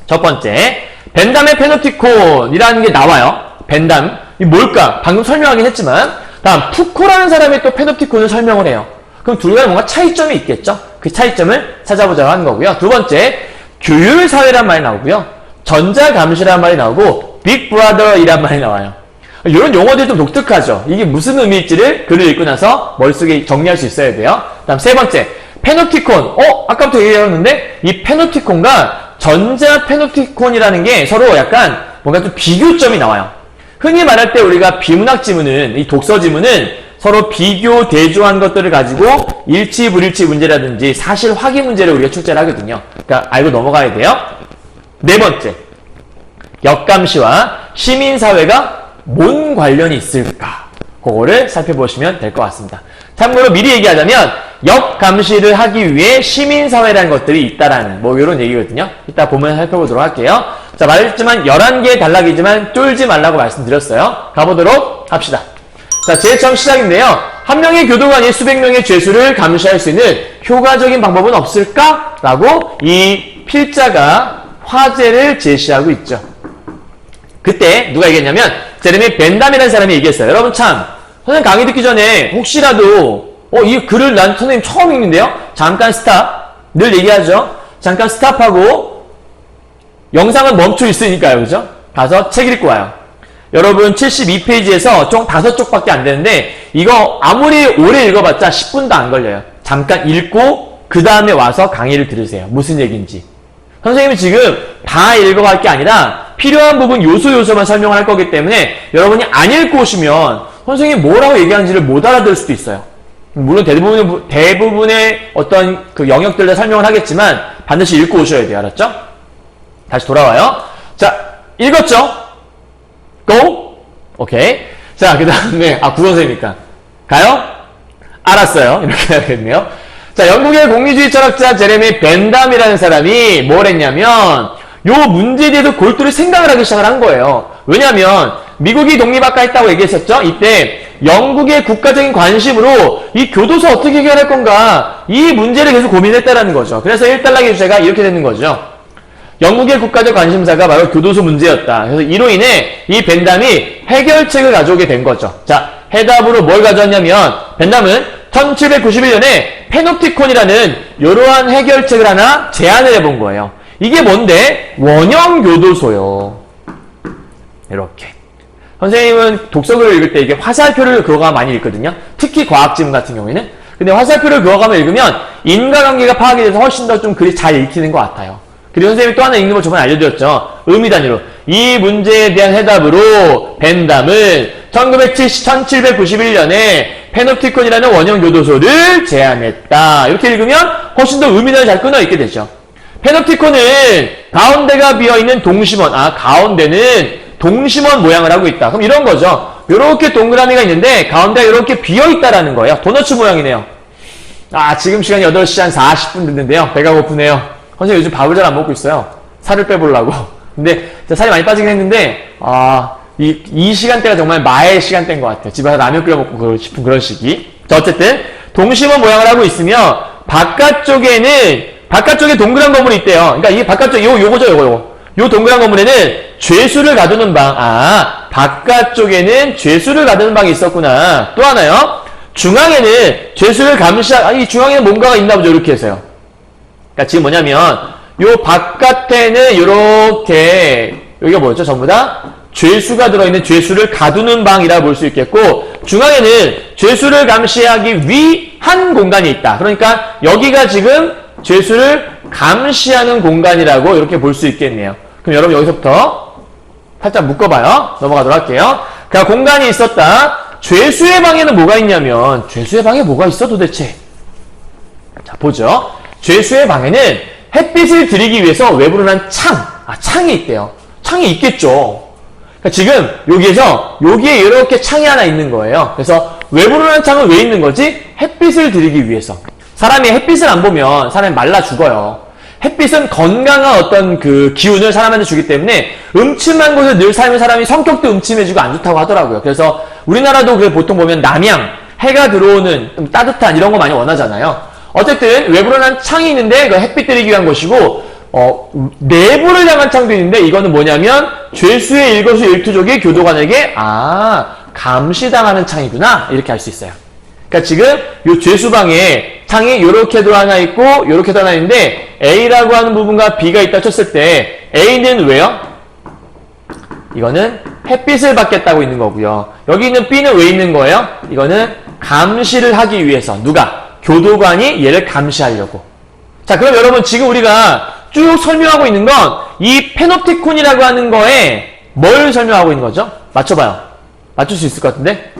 첫 번째, 벤담의 페놉티콘이라는 게 나와요. 벤담, 이 뭘까? 방금 설명하긴 했지만 다음, 푸코라는 사람이 또 페놉티콘을 설명을 해요. 그럼 둘 간에 뭔가 차이점이 있겠죠? 그 차이점을 찾아보자고 하는 거고요. 두 번째, 규율사회란 말이 나오고요. 전자감시란 말이 나오고 빅브라더이란 말이 나와요. 이런 용어들이 좀 독특하죠. 이게 무슨 의미일지를 글을 읽고 나서 머릿속에 정리할 수 있어야 돼요. 다음 세 번째, 페놉티콘. 아까부터 얘기했는데 이 페놉티콘과 전자 페놉티콘이라는 게 서로 약간 뭔가 좀 비교점이 나와요. 흔히 말할 때 우리가 비문학 지문은, 이 독서 지문은 서로 비교, 대조한 것들을 가지고 일치, 불일치 문제라든지 사실 확인 문제를 우리가 출제를 하거든요. 그러니까 알고 넘어가야 돼요. 네 번째, 역감시와 시민사회가 뭔 관련이 있을까? 그거를 살펴보시면 될 것 같습니다. 참고로 미리 얘기하자면 역감시를 하기 위해 시민사회라는 것들이 있다라는 뭐 이런 얘기거든요. 이따 보면 살펴보도록 할게요. 자, 말했지만 11개의 단락이지만 쫄지 말라고 말씀드렸어요. 가보도록 합시다. 자, 제일 처음 시작인데요. 한 명의 교도관이 수백 명의 죄수를 감시할 수 있는 효과적인 방법은 없을까? 라고 이 필자가 화제를 제시하고 있죠. 그때 누가 얘기했냐면 제레미 벤담이라는 사람이 얘기했어요. 여러분 참 선생님 강의 듣기 전에 혹시라도 이 글을 난 선생님 처음 읽는데요. 잠깐 스탑. 늘 얘기하죠. 잠깐 스탑하고 영상은 멈춰 있으니까요. 그죠? 가서 책 읽고 와요. 여러분 72페이지에서 총 5쪽밖에 안 되는데 이거 아무리 오래 읽어봤자 10분도 안 걸려요. 잠깐 읽고 그 다음에 와서 강의를 들으세요. 무슨 얘기인지. 선생님이 지금 다 읽어갈 게 아니라 필요한 부분 요소만 설명을 할 거기 때문에 여러분이 안 읽고 오시면 선생님이 뭐라고 얘기하는지를 못 알아들을 수도 있어요. 물론 대부분의 어떤 그 영역들 다 설명을 하겠지만 반드시 읽고 오셔야 돼요. 알았죠? 다시 돌아와요. 자, 읽었죠? Go? 오케이. 자, 그 다음에, 국어선생님이니까. 가요? 알았어요. 이렇게 해야겠네요. 자, 영국의 공리주의 철학자 제레미 벤담이라는 사람이 뭘 했냐면, 요 문제에 대해서 골똘히 생각을 하기 시작을 한 거예요. 왜냐하면 미국이 독립학과 했다고 얘기했었죠. 이때 영국의 국가적인 관심으로 이 교도소 어떻게 해결할 건가 이 문제를 계속 고민했다라는 거죠. 그래서 1달러 주제가 이렇게 되는 거죠. 영국의 국가적 관심사가 바로 교도소 문제였다. 그래서 이로 인해 이 벤담이 해결책을 가져오게 된 거죠. 자, 해답으로 뭘 가져왔냐면 벤담은 1791년에 페놉티콘이라는 이러한 해결책을 하나 제안을 해본 거예요. 이게 뭔데? 원형 교도소요. 이렇게. 선생님은 독서글을 읽을 때 이게 화살표를 그어가 많이 읽거든요. 특히 과학지문 같은 경우에는. 근데 화살표를 그어가며 읽으면 인과관계가 파악이 돼서 훨씬 더 좀 글이 잘 읽히는 것 같아요. 그리고 선생님이 또 하나 읽는 걸 저번에 알려드렸죠. 의미 단위로. 이 문제에 대한 해답으로 벤담은 1791년에 페놉티콘이라는 원형 교도소를 제안했다. 이렇게 읽으면 훨씬 더 의미 단위를 잘 끊어있게 되죠. 페놉티콘은 가운데가 비어있는 동심원. 가운데는 동심원 모양을 하고 있다. 그럼 이런 거죠. 요렇게 동그라미가 있는데 가운데가 이렇게 비어있다라는 거예요. 도너츠 모양이네요. 지금 시간이 8시 한 40분 됐는데요. 배가 고프네요. 선생님 요즘 밥을 잘 안 먹고 있어요. 살을 빼보려고. 근데 살이 많이 빠지긴 했는데 이 시간대가 정말 마의 시간대인 것 같아요. 집에서 라면 끓여 먹고 싶은 그런 시기. 자, 어쨌든 동심원 모양을 하고 있으며 바깥쪽에 동그란 건물이 있대요. 그러니까 이 바깥쪽 요거. 요 동그란 건물에는 죄수를 가두는 방. 바깥쪽에는 죄수를 가두는 방이 있었구나. 또 하나요. 중앙에는 죄수를 이 중앙에는 뭔가가 있나 보죠. 이렇게 해서요. 그러니까 지금 뭐냐면 요 바깥에는 요렇게 여기가 뭐였죠? 전부 다 죄수가 들어있는 죄수를 가두는 방이라 볼 수 있겠고 중앙에는 죄수를 감시하기 위한 공간이 있다. 그러니까 여기가 지금 죄수를 감시하는 공간이라고 이렇게 볼 수 있겠네요. 그럼 여러분 여기서부터 살짝 묶어봐요. 넘어가도록 할게요. 그러니까 공간이 있었다. 죄수의 방에는 뭐가 있냐면 죄수의 방에 뭐가 있어 도대체? 자, 보죠. 죄수의 방에는 햇빛을 들이기 위해서 외부로 난 창이 있대요. 창이 있겠죠. 그러니까 지금 여기에 이렇게 창이 하나 있는 거예요. 그래서 외부로 난 창은 왜 있는 거지? 햇빛을 들이기 위해서. 사람이 햇빛을 안 보면 사람이 말라 죽어요. 햇빛은 건강한 어떤 그 기운을 사람한테 주기 때문에 음침한 곳에 늘 살면 사람이 성격도 음침해지고 안 좋다고 하더라고요. 그래서 우리나라도 보통 보면 남양, 해가 들어오는 좀 따뜻한 이런 거 많이 원하잖아요. 어쨌든 외부로 난 창이 있는데 그 햇빛 들이기 위한 것이고 내부를 향한 창도 있는데 이거는 뭐냐면 죄수의 일거수일투족이 교도관에게 감시당하는 창이구나 이렇게 알 수 있어요. 그러니까 지금 요 죄수방에 창이 요렇게도 하나 있고 요렇게도 하나 있는데 A라고 하는 부분과 B가 있다 쳤을 때 A는 왜요? 이거는 햇빛을 받겠다고 있는 거고요. 여기 있는 B는 왜 있는 거예요? 이거는 감시를 하기 위해서. 누가? 교도관이 얘를 감시하려고. 자, 그럼 여러분 지금 우리가 쭉 설명하고 있는 건 이 페놉티콘이라고 하는 거에 뭘 설명하고 있는 거죠? 맞춰봐요. 맞출 수 있을 것 같은데?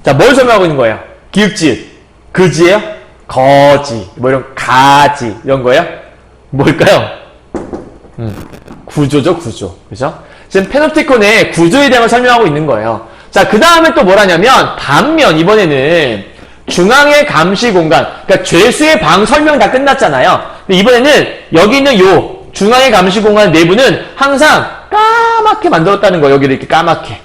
자, 뭘 설명하고 있는 거예요? 기읍지읒. 그지예요? 거지. 뭐 이런 가지. 이런 거예요? 뭘까요? 구조죠, 구조. 그죠? 지금 페놉티콘의 구조에 대한 걸 설명하고 있는 거예요. 자, 그 다음에 또 뭐라냐면 반면 이번에는 중앙의 감시 공간, 그러니까 죄수의 방 설명 다 끝났잖아요. 근데 이번에는 여기 있는 요 중앙의 감시 공간 내부는 항상 까맣게 만들었다는 거예요. 여기를 이렇게 까맣게.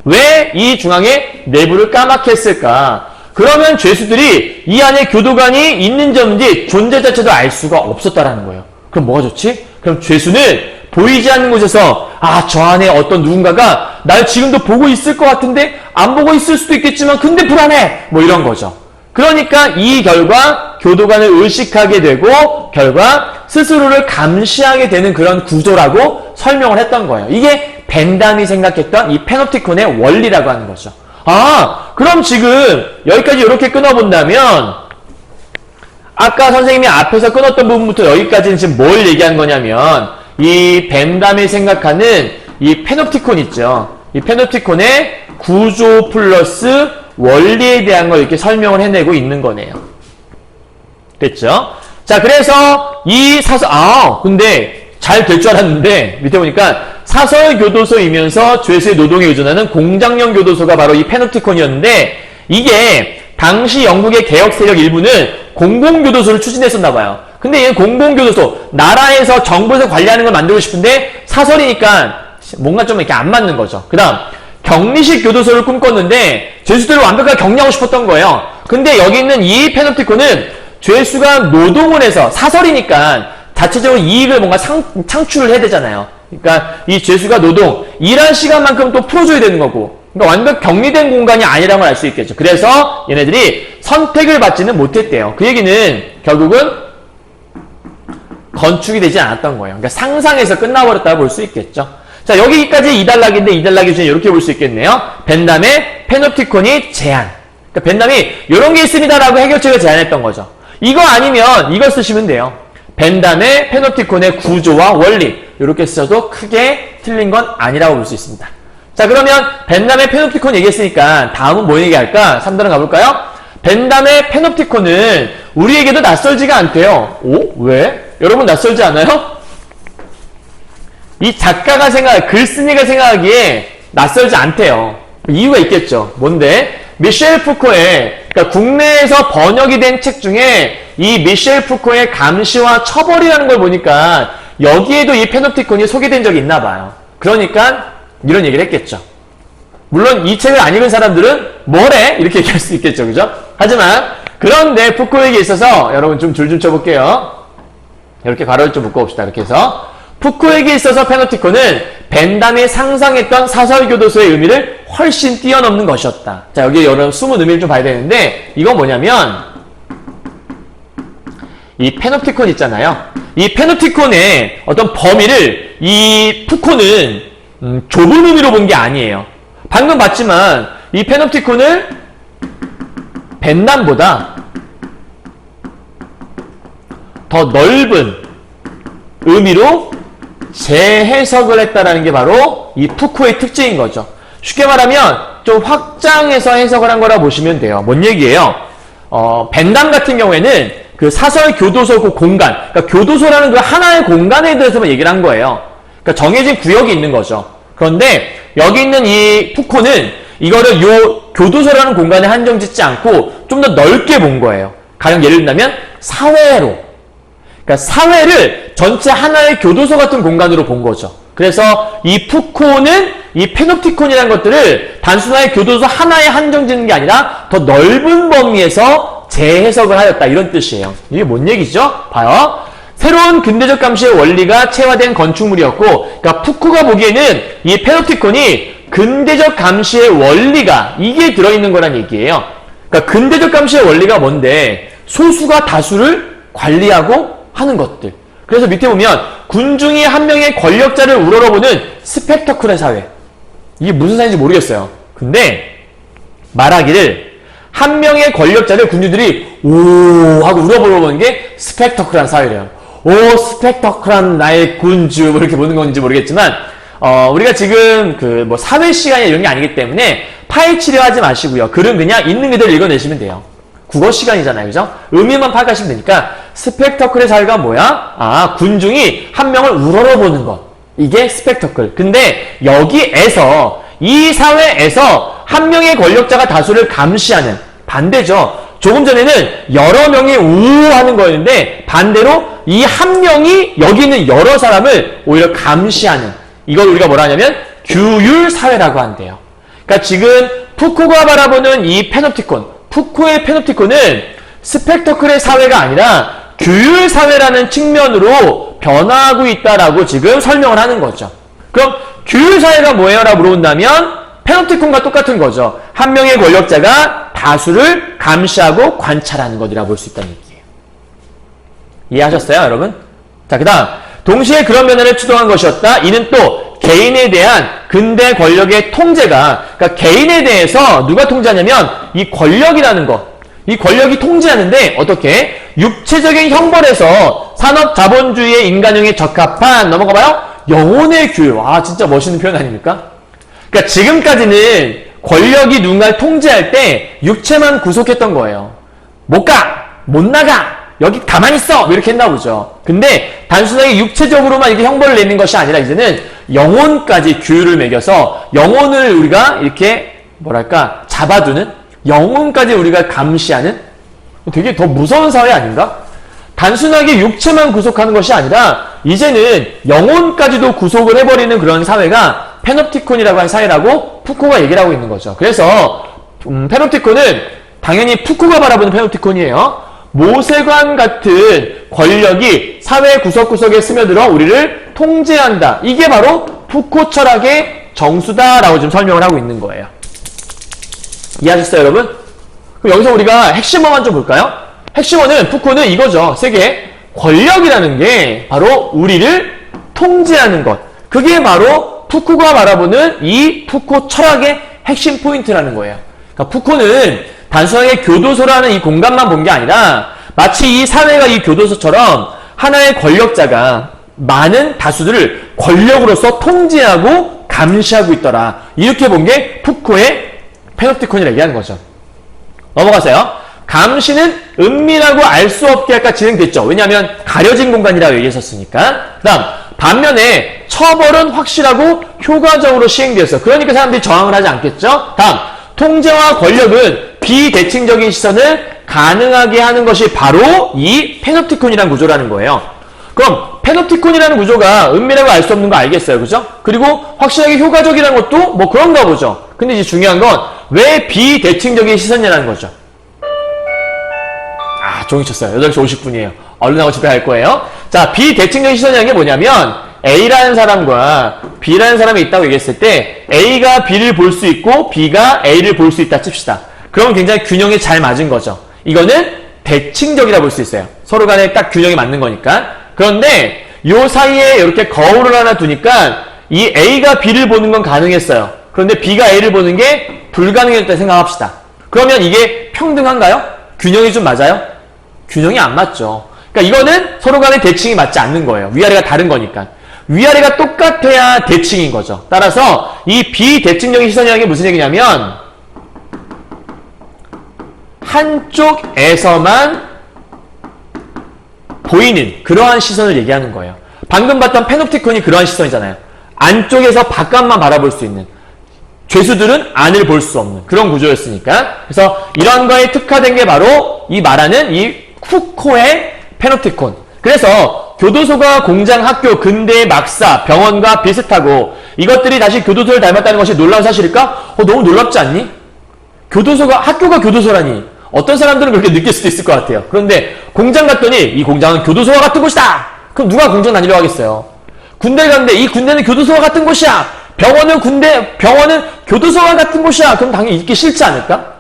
왜 이 중앙의 내부를 까맣게 했을까? 그러면 죄수들이 이 안에 교도관이 있는지 없는지 존재 자체도 알 수가 없었다라는 거예요. 그럼 뭐가 좋지? 그럼 죄수는 보이지 않는 곳에서 저 안에 어떤 누군가가 날 지금도 보고 있을 것 같은데 안 보고 있을 수도 있겠지만 근데 불안해! 뭐 이런 거죠. 그러니까 이 결과 교도관을 의식하게 되고 결과 스스로를 감시하게 되는 그런 구조라고 설명을 했던 거예요. 이게 벤담이 생각했던 이 페놉티콘의 원리라고 하는 거죠. 그럼 지금 여기까지 이렇게 끊어본다면 아까 선생님이 앞에서 끊었던 부분부터 여기까지는 지금 뭘 얘기한 거냐면 이 벤담이 생각하는 이 페놉티콘 있죠. 이 페놉티콘의 구조 플러스 원리에 대한 걸 이렇게 설명을 해내고 있는 거네요. 됐죠? 자, 그래서 이 근데 잘 될 줄 알았는데 밑에 보니까 사설교도소이면서 죄수의 노동에 의존하는 공장형 교도소가 바로 이 페놉티콘이었는데 이게 당시 영국의 개혁 세력 일부는 공공교도소를 추진했었나 봐요. 근데 얘는 공공교도소, 나라에서 정부에서 관리하는 걸 만들고 싶은데 사설이니까 뭔가 좀 이렇게 안 맞는 거죠. 그 다음 격리식 교도소를 꿈꿨는데 죄수들을 완벽하게 격리하고 싶었던 거예요. 근데 여기 있는 이 페놉티콘은 죄수가 노동을 해서 사설이니까 자체적으로 이익을 뭔가 창출을 해야 되잖아요. 그러니까 이 죄수가 노동, 일한 시간만큼 또 풀어줘야 되는 거고, 그러니까 완벽 격리된 공간이 아니라는 걸 알 수 있겠죠. 그래서 얘네들이 선택을 받지는 못했대요. 그 얘기는 결국은 건축이 되지 않았던 거예요. 그러니까 상상에서 끝나버렸다고 볼 수 있겠죠. 자, 여기까지 2단락인데 2단락 중에 이렇게 볼 수 있겠네요. 벤담의 페놉티콘이 제안. 그러니까 벤담이 이런 게 있습니다라고 해결책을 제안했던 거죠. 이거 아니면 이거 쓰시면 돼요. 벤담의 페놉티콘의 구조와 원리. 이렇게 쓰셔도 크게 틀린 건 아니라고 볼 수 있습니다. 자, 그러면 벤담의 페놉티콘 얘기했으니까 다음은 뭐 얘기할까? 3단원 가볼까요? 벤담의 페놉티콘은 우리에게도 낯설지가 않대요. 오? 왜? 여러분 낯설지 않아요? 이 작가가 글쓴이가 생각하기에 낯설지 않대요. 이유가 있겠죠. 뭔데? 미셸 푸코의, 그러니까 국내에서 번역이 된 책 중에 이 미셸 푸코의 감시와 처벌이라는 걸 보니까 여기에도 이 페놉티콘이 소개된 적이 있나 봐요. 그러니까 이런 얘기를 했겠죠. 물론 이 책을 안 읽은 사람들은 뭐래? 이렇게 얘기할 수 있겠죠. 그죠? 하지만 그런데 푸코에게 있어서 여러분 좀 줄 좀 쳐볼게요. 이렇게 가로를 좀 묶어봅시다. 이렇게 해서 푸코에게 있어서 페놉티콘은 벤담이 상상했던 사설교도소의 의미를 훨씬 뛰어넘는 것이었다. 자, 여기 여러분 숨은 의미를 좀 봐야 되는데 이건 뭐냐면 이 페놉티콘 있잖아요. 이 페놉티콘의 어떤 범위를 이 푸코는 좁은 의미로 본 게 아니에요. 방금 봤지만 이 페놉티콘을 벤담보다 더 넓은 의미로 재해석을 했다라는 게 바로 이 푸코의 특징인 거죠. 쉽게 말하면 좀 확장해서 해석을 한 거라 보시면 돼요. 뭔 얘기예요? 벤담 같은 경우에는 그 사설 교도소 그 공간, 그러니까 교도소라는 그 하나의 공간에 대해서만 얘기를 한 거예요. 그러니까 정해진 구역이 있는 거죠. 그런데 여기 있는 이 푸코는 이거를 요 교도소라는 공간에 한정 짓지 않고 좀 더 넓게 본 거예요. 가령 예를 들면 사회로. 그러니까 사회를 전체 하나의 교도소 같은 공간으로 본 거죠. 그래서 이 푸코는 이 페놉티콘이라는 것들을 단순하게 교도소 하나에 한정 짓는 게 아니라 더 넓은 범위에서 재해석을 하였다. 이런 뜻이에요. 이게 뭔 얘기죠? 봐요. 새로운 근대적 감시의 원리가 체화된 건축물이었고, 그러니까 푸코가 보기에는 이 페놉티콘이 근대적 감시의 원리가 이게 들어있는 거란 얘기예요. 그러니까 근대적 감시의 원리가 뭔데? 소수가 다수를 관리하고 하는 것들. 그래서 밑에 보면 군중이 한 명의 권력자를 우러러보는 스펙터클의 사회. 이게 무슨 사회인지 모르겠어요. 근데 말하기를 한 명의 권력자를 군주들이 오 하고 우러러보는 게 스펙터클한 사회래요. 오 스펙터클한 나의 군주 뭐 이렇게 보는 건지 모르겠지만 우리가 지금 그 뭐 사회 시간이 이런 게 아니기 때문에 파헤치려 하지 마시고요. 글은 그냥 있는 그대로 읽어내시면 돼요. 국어 시간이잖아요. 그죠? 의미만 파악하시면 되니까 스펙터클의 사회가 뭐야? 아, 군중이 한 명을 우러러보는 것. 이게 스펙터클. 근데 여기에서 이 사회에서 한 명의 권력자가 다수를 감시하는 반대죠. 조금 전에는 여러 명이 우호하는 거였는데 반대로 이 한 명이 여기 있는 여러 사람을 오히려 감시하는 이걸 우리가 뭐라 하냐면 규율 사회라고 한대요. 그러니까 지금 푸코가 바라보는 이 페놉티콘, 푸코의 페놉티콘은 스펙터클의 사회가 아니라 규율 사회라는 측면으로 변화하고 있다라고 지금 설명을 하는 거죠. 그럼 규율 사회가 뭐예요? 라고 물어본다면 페놉티콘과 똑같은 거죠. 한 명의 권력자가 다수를 감시하고 관찰하는 것이라 볼 수 있다는 얘기예요. 이해하셨어요, 여러분? 자, 그 다음 동시에 그런 변화를 추동한 것이었다. 이는 또 개인에 대한 근대 권력의 통제가, 그러니까 개인에 대해서 누가 통제하냐면 이 권력이라는 것, 이 권력이 통제하는데 어떻게? 육체적인 형벌에서 산업 자본주의의 인간형에 적합한 넘어가봐요. 영혼의 규율. 아, 진짜 멋있는 표현 아닙니까? 그러니까 지금까지는 권력이 누군가를 통제할 때 육체만 구속했던 거예요. 못 가, 못 나가, 여기 가만히 있어! 이렇게 했나 보죠. 근데 단순하게 육체적으로만 이렇게 형벌을 내는 것이 아니라 이제는 영혼까지 규율을 매겨서 영혼을 우리가 이렇게 뭐랄까 잡아두는 영혼까지 우리가 감시하는 되게 더 무서운 사회 아닌가? 단순하게 육체만 구속하는 것이 아니라 이제는 영혼까지도 구속을 해버리는 그런 사회가 페놉티콘이라고 하는 사회라고 푸코가 얘기를 하고 있는 거죠. 그래서 페놉티콘은 당연히 푸코가 바라보는 페놉티콘이에요. 모세관 같은 권력이 사회 구석구석에 스며들어 우리를 통제한다. 이게 바로 푸코 철학의 정수다라고 좀 설명을 하고 있는 거예요. 이해하셨어요, 여러분? 그럼 여기서 우리가 핵심어만 좀 볼까요? 핵심어는 푸코는 이거죠. 세계 권력이라는 게 바로 우리를 통제하는 것. 그게 바로 푸코가 바라보는 이 푸코 철학의 핵심 포인트라는 거예요. 그러니까 푸코는 단순하게 교도소라는 이 공간만 본 게 아니라 마치 이 사회가 이 교도소처럼 하나의 권력자가 많은 다수들을 권력으로서 통제하고 감시하고 있더라. 이렇게 본 게 푸코의 페놉티콘이라고 얘기하는 거죠. 넘어가세요. 감시는 은밀하고 알 수 없게 아까 진행됐죠. 왜냐하면 가려진 공간이라고 얘기했었으니까. 그 다음 반면에 처벌은 확실하고 효과적으로 시행되었어. 그러니까 사람들이 저항을 하지 않겠죠. 다음 통제와 권력은 비대칭적인 시선을 가능하게 하는 것이 바로 이 페놉티콘이라는 구조라는 거예요. 그럼 페놉티콘이라는 구조가 은밀하고 알 수 없는 거 알겠어요. 그죠? 그리고 확실하게 효과적이라는 것도 뭐 그런가 보죠. 근데 이제 중요한 건 왜 비대칭적인 시선이라는 거죠. 종이 쳤어요. 8시 50분이에요. 얼른 하고 집에 갈 거예요. 자, 비대칭적인 시선이라는 게 뭐냐면 A라는 사람과 B라는 사람이 있다고 얘기했을 때 A가 B를 볼 수 있고 B가 A를 볼 수 있다 칩시다. 그러면 굉장히 균형이 잘 맞은 거죠. 이거는 대칭적이라 볼 수 있어요. 서로 간에 딱 균형이 맞는 거니까. 그런데 요 사이에 이렇게 거울을 하나 두니까 이 A가 B를 보는 건 가능했어요. 그런데 B가 A를 보는 게 불가능했다고 생각합시다. 그러면 이게 평등한가요? 균형이 좀 맞아요? 균형이 안 맞죠. 그러니까 이거는 서로 간에 대칭이 맞지 않는 거예요. 위아래가 다른 거니까. 위아래가 똑같아야 대칭인 거죠. 따라서 이 비대칭적인 시선이라는 게 무슨 얘기냐면 한쪽에서만 보이는 그러한 시선을 얘기하는 거예요. 방금 봤던 페놉티콘이 그러한 시선이잖아요. 안쪽에서 바깥만 바라볼 수 있는, 죄수들은 안을 볼 수 없는 그런 구조였으니까. 그래서 이런 거에 특화된 게 바로 이 말하는 이 푸코의 페놉티콘. 그래서 교도소가 공장, 학교, 근대, 막사, 병원과 비슷하고 이것들이 다시 교도소를 닮았다는 것이 놀라운 사실일까? 너무 놀랍지 않니? 학교가 교도소라니. 어떤 사람들은 그렇게 느낄 수도 있을 것 같아요. 그런데 공장 갔더니 이 공장은 교도소와 같은 곳이다! 그럼 누가 공장 다니려고 하겠어요? 군대 갔는데 이 군대는 교도소와 같은 곳이야! 병원은 교도소와 같은 곳이야! 그럼 당연히 있기 싫지 않을까?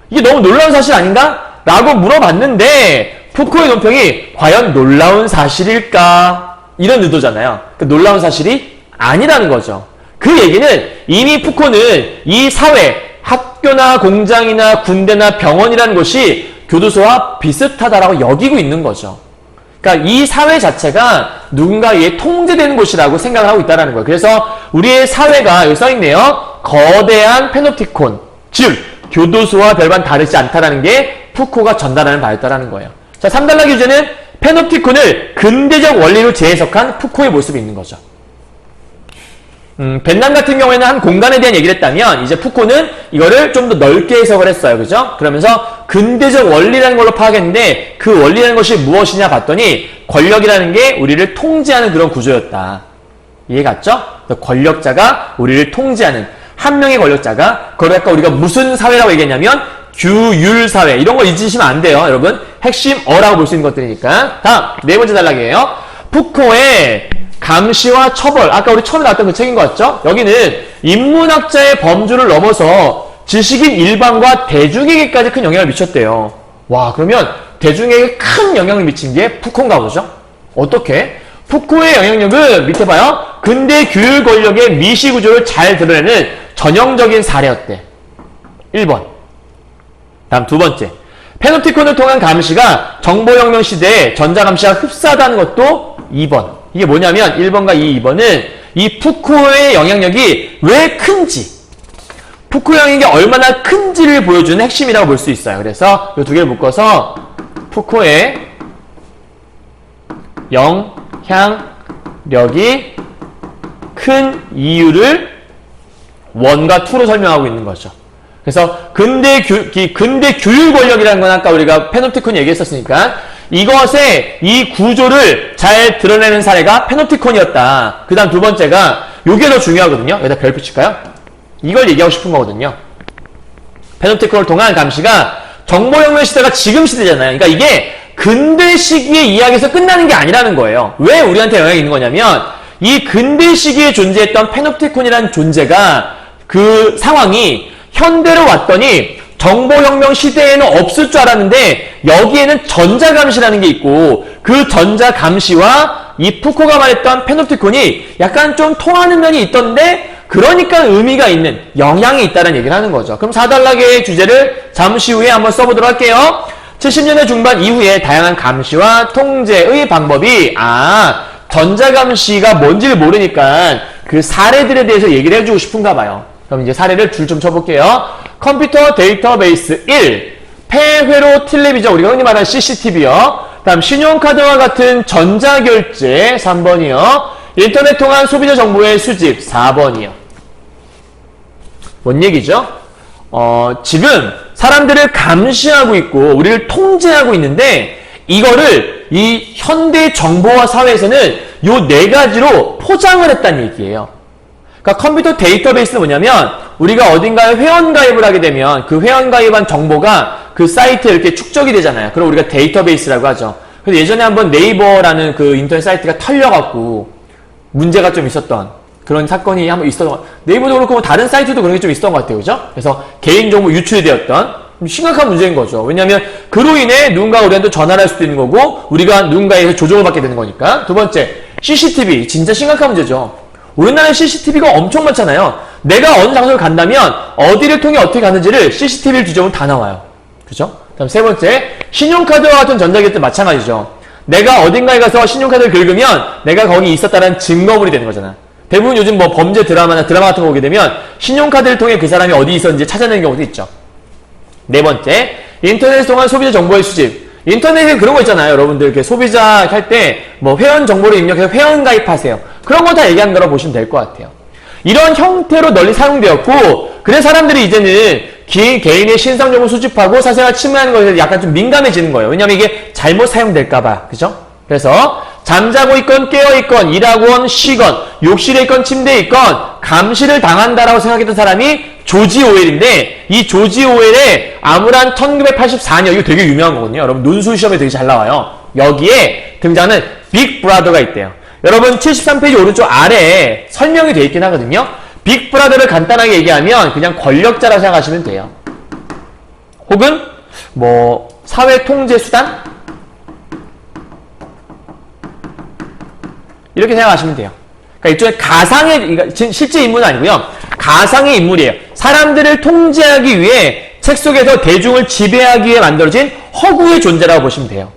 이게 너무 놀라운 사실 아닌가? 라고 물어봤는데 푸코의 논평이 과연 놀라운 사실일까? 이런 의도잖아요. 그러니까 놀라운 사실이 아니라는 거죠. 그 얘기는 이미 푸코는 이 사회, 학교나 공장이나 군대나 병원이라는 곳이 교도소와 비슷하다라고 여기고 있는 거죠. 그러니까 이 사회 자체가 누군가에 통제되는 곳이라고 생각을 하고 있다는 거예요. 그래서 우리의 사회가 여기 써있네요. 거대한 페놉티콘, 즉 교도소와 별반 다르지 않다라는 게 푸코가 전달하는 바였다라는 거예요. 자, 3단락 교재는 페놉티콘을 근대적 원리로 재해석한 푸코의 모습이 있는 거죠. 벤남 같은 경우에는 한 공간에 대한 얘기를 했다면 이제 푸코는 이거를 좀 더 넓게 해석을 했어요. 그죠? 그러면서 근대적 원리라는 걸로 파악했는데 그 원리라는 것이 무엇이냐 봤더니 권력이라는 게 우리를 통제하는 그런 구조였다. 이해 갔죠? 권력자가 우리를 통제하는 한 명의 권력자가, 그걸 아까 우리가 무슨 사회라고 얘기했냐면 규율사회. 이런 거 잊으시면 안 돼요. 여러분 핵심어라고 볼 수 있는 것들이니까. 다음 네 번째 단락이에요. 푸코의 감시와 처벌. 아까 우리 처음에 나왔던 그 책인 것 같죠? 여기는 인문학자의 범주를 넘어서 지식인 일반과 대중에게까지 큰 영향을 미쳤대요. 와, 그러면 대중에게 큰 영향을 미친 게 푸코인가 보죠? 어떻게? 푸코의 영향력은 밑에 봐요. 근대 규율 권력의 미시 구조를 잘 드러내는 전형적인 사례였대. 1번. 다음 두 번째. 페놉티콘을 통한 감시가 정보혁명 시대에 전자감시와 흡사하다는 것도 2번. 이게 뭐냐면 1번과 2번은 이 푸코의 영향력이 왜 큰지, 푸코의 영향력이 얼마나 큰지를 보여주는 핵심이라고 볼 수 있어요. 그래서 이 두 개를 묶어서 푸코의 영향력이 큰 이유를 1과 2로 설명하고 있는 거죠. 그래서 근대 규율 권력이라는 건 아까 우리가 페놉티콘 얘기했었으니까 이것의 이 구조를 잘 드러내는 사례가 페노프티콘이었다. 그 다음 두 번째가 요게 더 중요하거든요. 여기다 별표 칠까요? 이걸 얘기하고 싶은 거거든요. 페노프티콘을 통한 감시가 정보혁명 시대가 지금 시대잖아요. 그러니까 이게 근대 시기의 이야기에서 끝나는 게 아니라는 거예요. 왜 우리한테 영향이 있는 거냐면 이 근대 시기에 존재했던 페노프티콘이라는 존재가 그 상황이 현대로 왔더니 정보혁명 시대에는 없을 줄 알았는데 여기에는 전자감시라는 게 있고 그 전자감시와 이 푸코가 말했던 페노프티콘이 약간 좀 통하는 면이 있던데 그러니까 의미가 있는 영향이 있다는 얘기를 하는 거죠. 그럼 4단락의 주제를 잠시 후에 한번 써보도록 할게요. 70년대 중반 이후에 다양한 감시와 통제의 방법이 전자감시가 뭔지를 모르니까 그 사례들에 대해서 얘기를 해주고 싶은가 봐요. 그럼 이제 사례를 줄 좀 쳐볼게요. 컴퓨터 데이터베이스 1, 폐회로 텔레비전, 우리가 흔히 말하는 CCTV요. 다음 신용카드와 같은 전자결제 3번이요. 인터넷 통한 소비자 정보의 수집 4번이요. 뭔 얘기죠? 지금 사람들을 감시하고 있고 우리를 통제하고 있는데 이거를 이 현대 정보화 사회에서는 요 네 가지로 포장을 했다는 얘기예요. 그러니까 컴퓨터 데이터베이스는 뭐냐면 우리가 어딘가에 회원가입을 하게 되면 그 회원가입한 정보가 그 사이트에 이렇게 축적이 되잖아요. 그럼 우리가 데이터베이스라고 하죠. 그래서 예전에 한번 네이버라는 그 인터넷 사이트가 털려갖고 문제가 좀 있었던 그런 사건이 한번 있었던 것 같아요. 네이버도 그렇고 뭐 다른 사이트도 그런 게 좀 있었던 것 같아요. 그죠? 그래서 개인정보 유출되었던 심각한 문제인 거죠. 왜냐하면 그로 인해 누군가가 우리한테 전화를 할 수도 있는 거고 우리가 누군가에게 조종을 받게 되는 거니까. 두 번째, CCTV. 진짜 심각한 문제죠. 우리나라에 CCTV가 엄청 많잖아요. 내가 어느 장소를 간다면 어디를 통해 어떻게 가는지를 CCTV를 뒤져보면 다 나와요. 그죠? 다음 세 번째, 신용카드와 같은 전자기기도 마찬가지죠. 내가 어딘가에 가서 신용카드를 긁으면 내가 거기 있었다는 증거물이 되는 거잖아. 대부분 요즘 뭐 범죄 드라마 같은 거 보게 되면 신용카드를 통해 그 사람이 어디 있었는지 찾아내는 경우도 있죠. 네 번째, 인터넷을 통한 소비자 정보의 수집. 인터넷에 그런 거 있잖아요. 여러분들 이렇게 소비자 할 때 뭐 회원 정보를 입력해서 회원 가입하세요. 그런 거 다 얘기하는 거라고 보시면 될 것 같아요. 이런 형태로 널리 사용되었고 그래서 사람들이 이제는 개인의 신상 정보 수집하고 사생활 침해하는 것에 약간 좀 민감해지는 거예요. 왜냐면 이게 잘못 사용될까 봐. 그죠? 그래서 잠자고 있건 깨어있건 일하건 쉬건 욕실에 있건 침대에 있건 감시를 당한다라고 생각했던 사람이 조지 오웰인데 이 조지 오웰의 암울한 1984년 이거 되게 유명한 거거든요. 여러분 논술 시험에 되게 잘 나와요. 여기에 등장하는 빅 브라더가 있대요. 여러분 73페이지 오른쪽 아래에 설명이 되어 있긴 하거든요. 빅 브라더를 간단하게 얘기하면 그냥 권력자라고 생각하시면 돼요. 혹은 뭐 사회 통제 수단? 이렇게 생각하시면 돼요. 그러니까 일종의 가상의, 실제 인물은 아니고요. 가상의 인물이에요. 사람들을 통제하기 위해 책 속에서 대중을 지배하기 위해 만들어진 허구의 존재라고 보시면 돼요.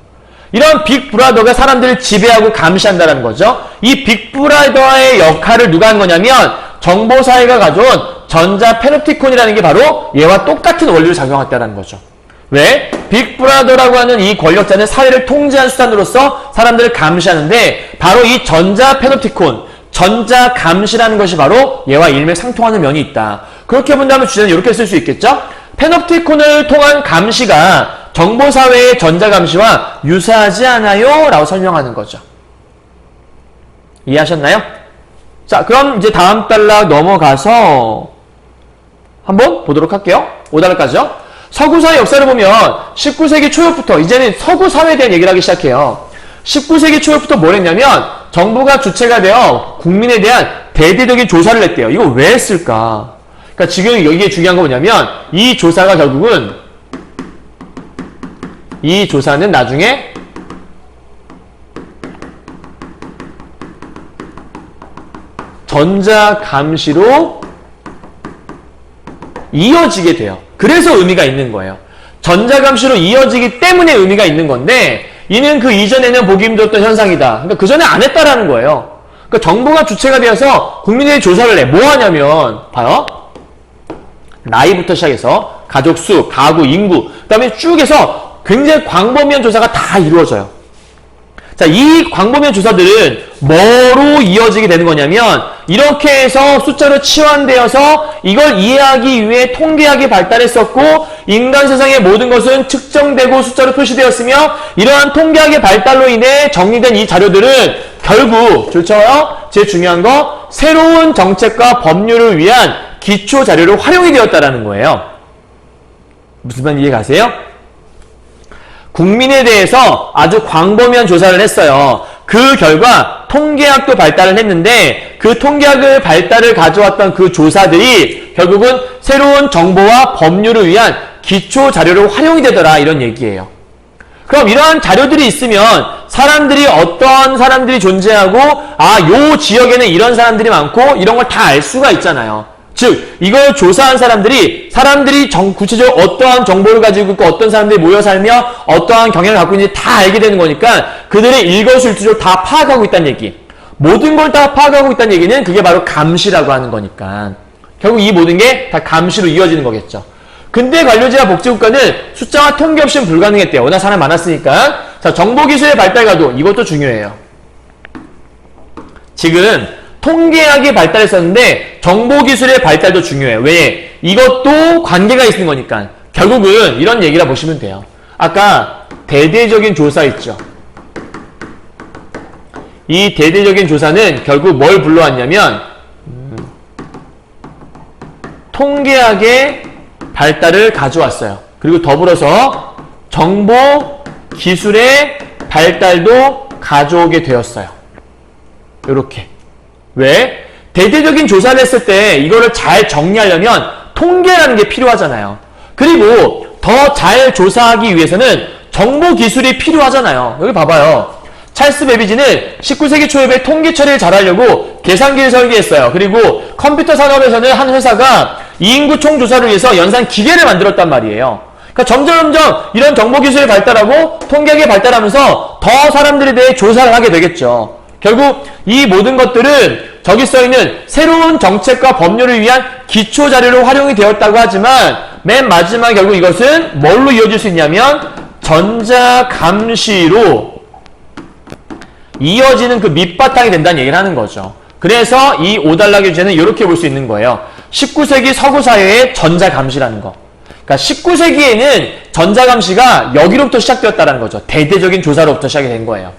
이런 빅브라더가 사람들을 지배하고 감시한다는 거죠. 이 빅브라더의 역할을 누가 한 거냐면 정보사회가 가져온 전자 페노프티콘이라는 게 바로 얘와 똑같은 원리를 작용했다는 거죠. 왜? 빅브라더라고 하는 이 권력자는 사회를 통제한 수단으로서 사람들을 감시하는데 바로 이 전자 페노프티콘, 전자 감시라는 것이 바로 얘와 일맥상통하는 면이 있다. 그렇게 본다면 주제는 이렇게 쓸 수 있겠죠? 페노프티콘을 통한 감시가 정보사회의 전자감시와 유사하지 않아요? 라고 설명하는 거죠. 이해하셨나요? 자, 그럼 이제 다음 단락 넘어가서 한번 보도록 할게요. 5단락까지요. 서구사회 역사를 보면 19세기 초엽부터 이제는 서구사회에 대한 얘기를 하기 시작해요. 19세기 초엽부터 뭘 했냐면 정부가 주체가 되어 국민에 대한 대대적인 조사를 했대요. 이거 왜 했을까? 그러니까 지금 여기에 중요한 거 뭐냐면 이 조사가 결국은 이 조사는 나중에 전자감시로 이어지게 돼요. 그래서 의미가 있는 거예요. 전자감시로 이어지기 때문에 의미가 있는 건데 이는 그 이전에는 보기 힘들었던 현상이다. 그러니까 그 전에 안 했다라는 거예요. 그러니까 정부가 주체가 되어서 국민의 조사를 해. 뭐 하냐면 봐요. 나이부터 시작해서 가족 수, 가구, 인구, 그 다음에 쭉 해서 굉장히 광범위한 조사가 다 이루어져요. 자, 이 광범위한 조사들은 뭐로 이어지게 되는 거냐면 이렇게 해서 숫자로 치환되어서 이걸 이해하기 위해 통계학이 발달했었고 인간 세상의 모든 것은 측정되고 숫자로 표시되었으며 이러한 통계학의 발달로 인해 정리된 이 자료들은 결국 좋죠? 제일 중요한 거 새로운 정책과 법률을 위한 기초 자료로 활용이 되었다라는 거예요. 무슨 말 이해 가세요? 국민에 대해서 아주 광범위한 조사를 했어요. 그 결과 통계학도 발달을 했는데 그 통계학의 발달을 가져왔던 그 조사들이 결국은 새로운 정보와 법률을 위한 기초 자료로 활용이 되더라 이런 얘기예요. 그럼 이러한 자료들이 있으면 사람들이 어떤 사람들이 존재하고 요 지역에는 이런 사람들이 많고 이런 걸 다 알 수가 있잖아요. 즉 이걸 조사한 사람들이 구체적으로 어떠한 정보를 가지고 있고 어떤 사람들이 모여 살며 어떠한 경향을 갖고 있는지 다 알게 되는 거니까 그들의 일거수일투족을 다 파악하고 있다는 얘기. 모든 걸 다 파악하고 있다는 얘기는 그게 바로 감시라고 하는 거니까 결국 이 모든 게 다 감시로 이어지는 거겠죠. 근대 관료제와 복지국가는 숫자와 통계 없이는 불가능했대요. 워낙 사람이 많았으니까. 자, 정보기술의 발달과도 이것도 중요해요. 지금 통계학이 발달했었는데 정보기술의 발달도 중요해요. 왜? 이것도 관계가 있는 거니까. 결국은 이런 얘기라 보시면 돼요. 아까 대대적인 조사 있죠. 이 대대적인 조사는 결국 뭘 불러왔냐면 통계학의 발달을 가져왔어요. 그리고 더불어서 정보기술의 발달도 가져오게 되었어요. 이렇게. 왜? 대대적인 조사를 했을 때 이거를 잘 정리하려면 통계라는 게 필요하잖아요. 그리고 더 잘 조사하기 위해서는 정보기술이 필요하잖아요. 여기 봐봐요. 찰스 베비지는 19세기 초엽에 통계 처리를 잘하려고 계산기를 설계했어요. 그리고 컴퓨터 산업에서는 한 회사가 인구 총조사를 위해서 연산 기계를 만들었단 말이에요. 그러니까 점점 이런 정보기술이 발달하고 통계학이 발달하면서 더 사람들에 대해 조사를 하게 되겠죠. 결국 이 모든 것들은 저기 써있는 새로운 정책과 법률을 위한 기초자료로 활용이 되었다고 하지만 맨 마지막 결국 이것은 뭘로 이어질 수 있냐면 전자감시로 이어지는 그 밑바탕이 된다는 얘기를 하는 거죠. 그래서 이 5달러 교재는 이렇게 볼 수 있는 거예요. 19세기 서구 사회의 전자감시라는 거. 그러니까 19세기에는 전자감시가 여기로부터 시작되었다는 거죠. 대대적인 조사로부터 시작이 된 거예요.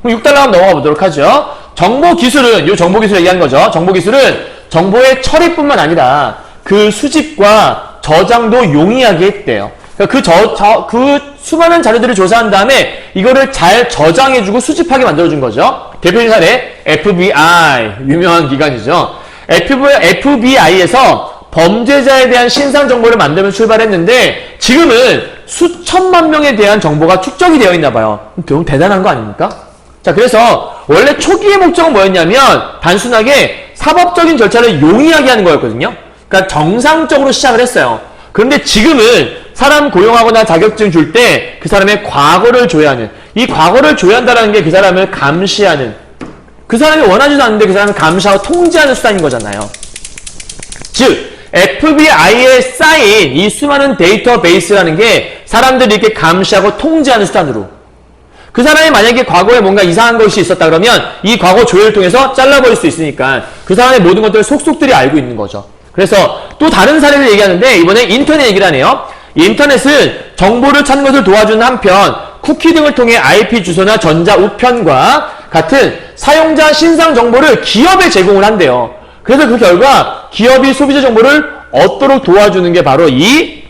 그럼 6달러 한번 넘어가 보도록 하죠. 정보기술은, 이 정보기술 얘기하는 거죠. 정보기술은 정보의 처리뿐만 아니라 그 수집과 저장도 용이하게 했대요. 그러니까 그 수많은 자료들을 조사한 다음에 이거를 잘 저장해주고 수집하게 만들어준 거죠. 대표적인 사례, FBI, 유명한 기관이죠. FBI에서 범죄자에 대한 신상 정보를 만들면서 출발했는데 지금은 수천만 명에 대한 정보가 축적이 되어 있나 봐요. 너무 대단한 거 아닙니까? 자, 그래서 원래 초기의 목적은 뭐였냐면 단순하게 사법적인 절차를 용이하게 하는 거였거든요. 그러니까 정상적으로 시작을 했어요. 그런데 지금은 사람 고용하거나 자격증 줄 때 그 사람의 과거를 조회하는, 이 과거를 조회한다는 게 그 사람을 감시하는, 그 사람이 원하지도 않는데 그 사람을 감시하고 통제하는 수단인 거잖아요. 즉 FBI에 쌓인 이 수많은 데이터베이스라는 게 사람들이 이렇게 감시하고 통제하는 수단으로, 그 사람이 만약에 과거에 뭔가 이상한 것이 있었다 그러면 이 과거 조회를 통해서 잘라버릴 수 있으니까 그 사람의 모든 것들을 속속들이 알고 있는 거죠. 그래서 또 다른 사례를 얘기하는데 이번에 인터넷 얘기를 하네요. 인터넷은 정보를 찾는 것을 도와주는 한편 쿠키 등을 통해 IP 주소나 전자 우편과 같은 사용자 신상 정보를 기업에 제공을 한대요. 그래서 그 결과 기업이 소비자 정보를 얻도록 도와주는 게 바로 이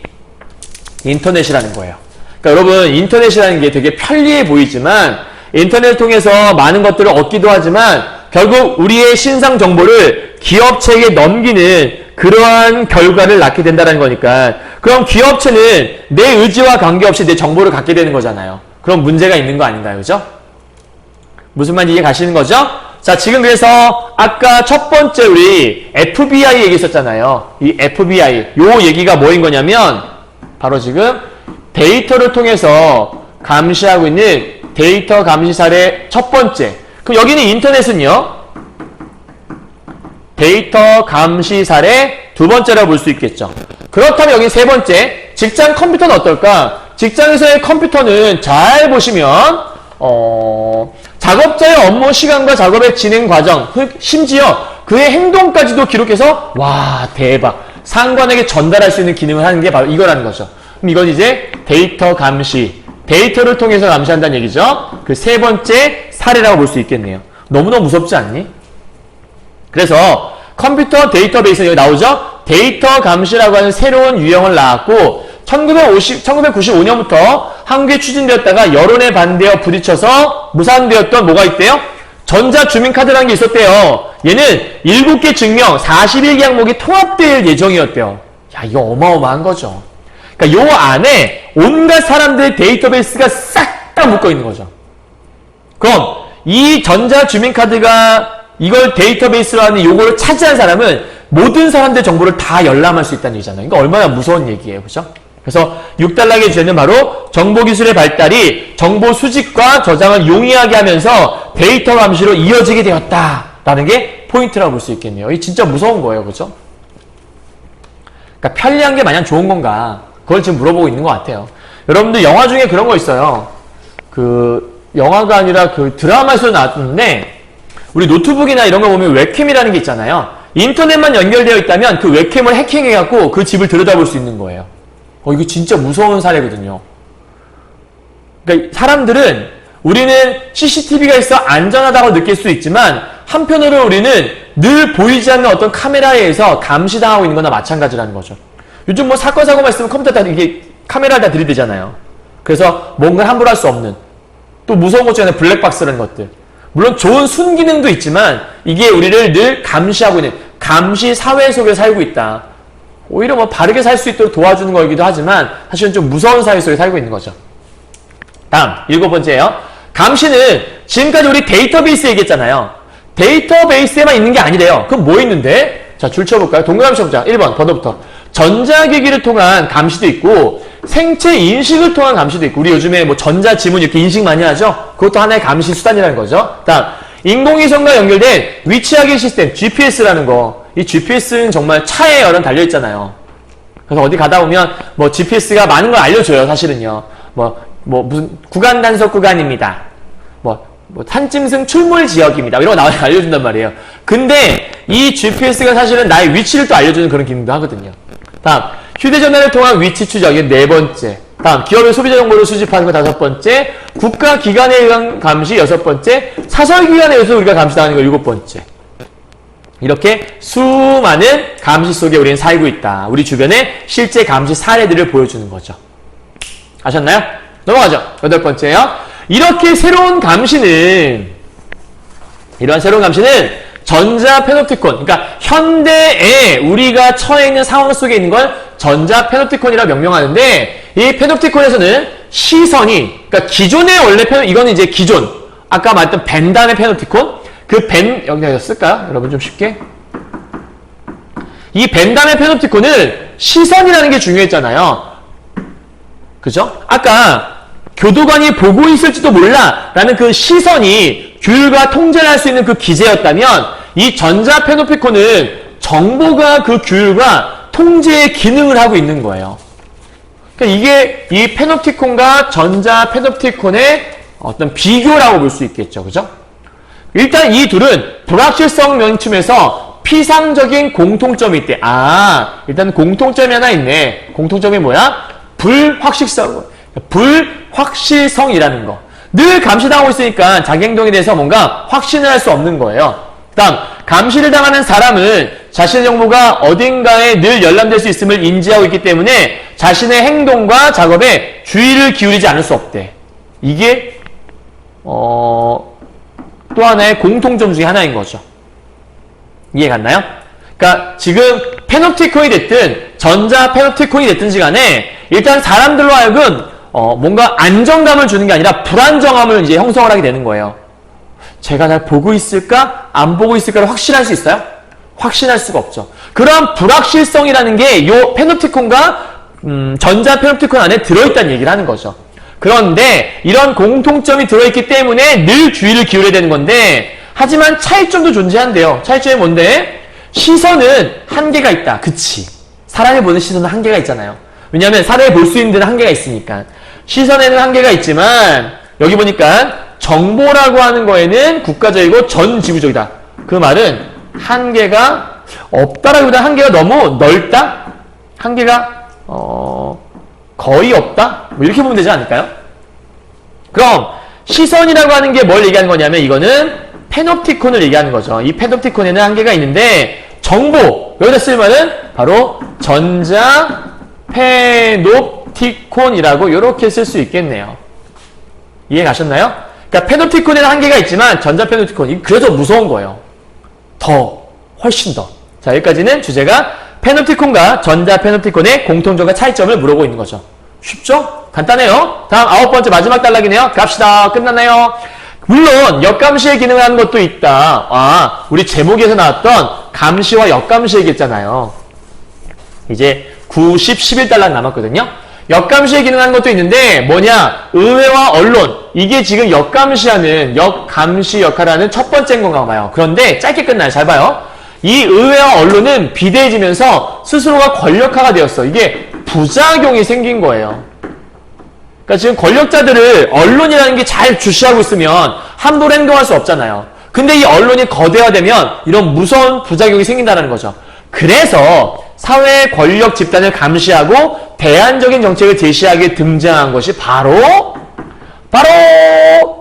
인터넷이라는 거예요. 그러니까 여러분, 인터넷이라는 게 되게 편리해 보이지만 인터넷을 통해서 많은 것들을 얻기도 하지만 결국 우리의 신상 정보를 기업체에게 넘기는 그러한 결과를 낳게 된다는 거니까, 그럼 기업체는 내 의지와 관계없이 내 정보를 갖게 되는 거잖아요. 그럼 문제가 있는 거 아닌가요? 그죠? 무슨 말인지 이해 가시는 거죠? 자, 지금 그래서 아까 첫 번째 우리 FBI 얘기했었잖아요. 이 FBI, 요 얘기가 뭐인 거냐면 바로 지금 데이터를 통해서 감시하고 있는 데이터 감시 사례 첫 번째. 그럼 여기는 인터넷은요, 데이터 감시 사례 두 번째라고 볼 수 있겠죠. 그렇다면 여기 세 번째, 직장 컴퓨터는 어떨까? 직장에서의 컴퓨터는 잘 보시면 작업자의 업무 시간과 작업의 진행 과정, 심지어 그의 행동까지도 기록해서 와 대박 상관에게 전달할 수 있는 기능을 하는 게 바로 이거라는 거죠. 그럼 이건 이제 데이터 감시, 데이터를 통해서 감시한다는 얘기죠. 그 세 번째 사례라고 볼 수 있겠네요. 너무너무 무섭지 않니? 그래서 컴퓨터 데이터베이스는 여기 나오죠? 데이터 감시라고 하는 새로운 유형을 낳았고 1995년부터 한국에 추진되었다가 여론에 반대어 부딪혀서 무산되었던 뭐가 있대요? 전자주민카드라는 게 있었대요. 얘는 7개 증명 41개 항목이 통합될 예정이었대요. 야, 이거 어마어마한 거죠. 그러니까 요 안에 온갖 사람들의 데이터베이스가 싹 다 묶어 있는 거죠. 그럼 이 전자주민카드가 이걸 데이터베이스로 하는 요거를 차지한 사람은 모든 사람들의 정보를 다 열람할 수 있다는 얘기잖아요. 그러니까 얼마나 무서운 얘기예요. 그죠? 그래서 6단락의 주제는 바로 정보기술의 발달이 정보 수집과 저장을 용이하게 하면서 데이터 감시로 이어지게 되었다라는 게 포인트라고 볼 수 있겠네요. 이게 진짜 무서운 거예요. 그죠? 그러니까 편리한 게 마냥 좋은 건가? 그걸 지금 물어보고 있는 것 같아요. 여러분들 영화 중에 그런 거 있어요. 영화가 아니라 드라마에서 나왔는데 우리 노트북이나 이런 거 보면 웹캠이라는 게 있잖아요. 인터넷만 연결되어 있다면 그 웹캠을 해킹해갖고 그 집을 들여다볼 수 있는 거예요. 이거 진짜 무서운 사례거든요. 그러니까 사람들은 우리는 CCTV가 있어 안전하다고 느낄 수 있지만 한편으로 우리는 늘 보이지 않는 어떤 카메라에 의해서 감시당하고 있는 거나 마찬가지라는 거죠. 요즘 뭐 사건 사고만 있으면 컴퓨터 다 이게 카메라를 다 들이대잖아요. 그래서 뭔가 함부로 할 수 없는 또 무서운 것 중에 하나 블랙박스라는 것들. 물론 좋은 순기능도 있지만 이게 우리를 늘 감시하고 있는 감시 사회 속에 살고 있다. 오히려 뭐 바르게 살 수 있도록 도와주는 거이기도 하지만 사실은 좀 무서운 사회 속에 살고 있는 거죠. 다음 7번째예요. 감시는 지금까지 우리 데이터베이스 얘기했잖아요. 데이터베이스에만 있는 게 아니래요. 그럼 뭐 있는데? 자, 줄 쳐볼까요? 동그라미 쳐보자. 1번 번호부터. 전자기기를 통한 감시도 있고 생체 인식을 통한 감시도 있고 우리 요즘에 뭐 전자지문 이렇게 인식 많이 하죠? 그것도 하나의 감시 수단이라는 거죠. 다음 인공위성과 연결된 위치 확인 시스템 GPS라는 거. 이 GPS는 정말 차에 여러 달려있잖아요. 그래서 어디 가다 보면 뭐 GPS가 많은 걸 알려줘요. 사실은요. 무슨 구간 단속 구간입니다. 산짐승 출몰 지역입니다. 이런 거 알려준단 말이에요. 근데 이 GPS가 사실은 나의 위치를 또 알려주는 그런 기능도 하거든요. 다음 휴대전화를 통한 위치 추적. 이게 4번째. 다음 기업의 소비자 정보를 수집하는 거 5번째. 국가기관에 의한 감시 6번째. 사설기관에 의해서 우리가 감시당하는 거 7번째. 이렇게 수많은 감시 속에 우리는 살고 있다. 우리 주변에 실제 감시 사례들을 보여주는 거죠. 아셨나요? 넘어가죠. 8번째요. 이런 새로운 감시는 전자 페놉티콘, 그러니까 현대에 우리가 처해 있는 상황 속에 있는 걸 전자 페놉티콘이라고 명명하는데 이 페놉티콘에서는 시선이, 그러니까 기존의 원래 이거는 이제 기존, 아까 말했던 벤담의 페놉티콘, 여기다 쓸까요? 여러분 좀 쉽게. 이 벤담의 페놉티콘은 시선이라는 게 중요했잖아요. 그죠? 아까 교도관이 보고 있을지도 몰라 라는 그 시선이 규율과 통제를 할 수 있는 그 기제였다면 이 전자 페놉티콘은 정보가 그 규율과 통제의 기능을 하고 있는 거예요. 그러니까 이게 이 페놉티콘과 전자 페놉티콘의 어떤 비교라고 볼 수 있겠죠. 그죠? 일단 이 둘은 불확실성 면쯤에서 피상적인 공통점이 있대. 일단 공통점이 하나 있네. 공통점이 뭐야? 불확실성이라는 거. 늘 감시당하고 있으니까 자기 행동에 대해서 뭔가 확신을 할 수 없는 거예요. 다음, 감시를 당하는 사람은 자신의 정보가 어딘가에 늘 열람될 수 있음을 인지하고 있기 때문에 자신의 행동과 작업에 주의를 기울이지 않을 수 없대. 이게 또 하나의 공통점 중에 하나인 거죠. 이해 갔나요? 그러니까 지금 페놉티콘이 됐든 전자 페놉티콘이 됐든지 간에 일단 사람들로 하여금 뭔가 안정감을 주는 게 아니라 불안정함을 이제 형성을 하게 되는 거예요. 제가 날 보고 있을까? 안 보고 있을까를 확신할 수 있어요? 확신할 수가 없죠. 그런 불확실성이라는 게 요 페놉티콘과 전자 페놉티콘 안에 들어있다는 얘기를 하는 거죠. 그런데 이런 공통점이 들어있기 때문에 늘 주의를 기울여야 되는 건데 하지만 차이점도 존재한대요. 차이점이 뭔데? 시선은 한계가 있다. 그치. 사람이 보는 시선은 한계가 있잖아요. 왜냐하면 사람이 볼 수 있는 데는 한계가 있으니까. 시선에는 한계가 있지만 여기 보니까 정보라고 하는 거에는 국가적이고 전 지구적이다. 그 말은 한계가 없다라기보다 한계가 너무 넓다? 한계가 거의 없다? 뭐 이렇게 보면 되지 않을까요? 그럼 시선이라고 하는 게 뭘 얘기하는 거냐면 이거는 페놉티콘을 얘기하는 거죠. 이 페놉티콘에는 한계가 있는데 정보, 여기다 쓰면은 바로 전자 페놉티콘이라고 이렇게 쓸 수 있겠네요. 이해 가셨나요? 그러니까 페놉티콘에는 한계가 있지만 전자 페놉티콘이 그래서 무서운 거예요. 훨씬 더. 자, 여기까지는 주제가 페놉티콘과 전자 페놉티콘의 공통점과 차이점을 물어보고 있는 거죠. 쉽죠? 간단해요. 다음 9번째 마지막 단락이네요. 갑시다. 끝났나요? 물론 역감시의 기능을 하는 것도 있다. 우리 제목에서 나왔던 감시와 역감시 얘기했잖아요. 이제 9, 10, 11달락 남았거든요. 역감시의 기능을 하는 것도 있는데 뭐냐? 의회와 언론. 이게 지금 역감시 역할을 하는 첫 번째인 건가 봐요. 그런데 짧게 끝나요. 잘 봐요. 이 의회와 언론은 비대해지면서 스스로가 권력화가 되었어. 이게 부작용이 생긴 거예요. 그러니까 지금 권력자들을 언론이라는 게 잘 주시하고 있으면 함부로 행동할 수 없잖아요. 근데 이 언론이 거대화되면 이런 무서운 부작용이 생긴다는 거죠. 그래서 사회의 권력 집단을 감시하고 대안적인 정책을 제시하게 등장한 것이 바로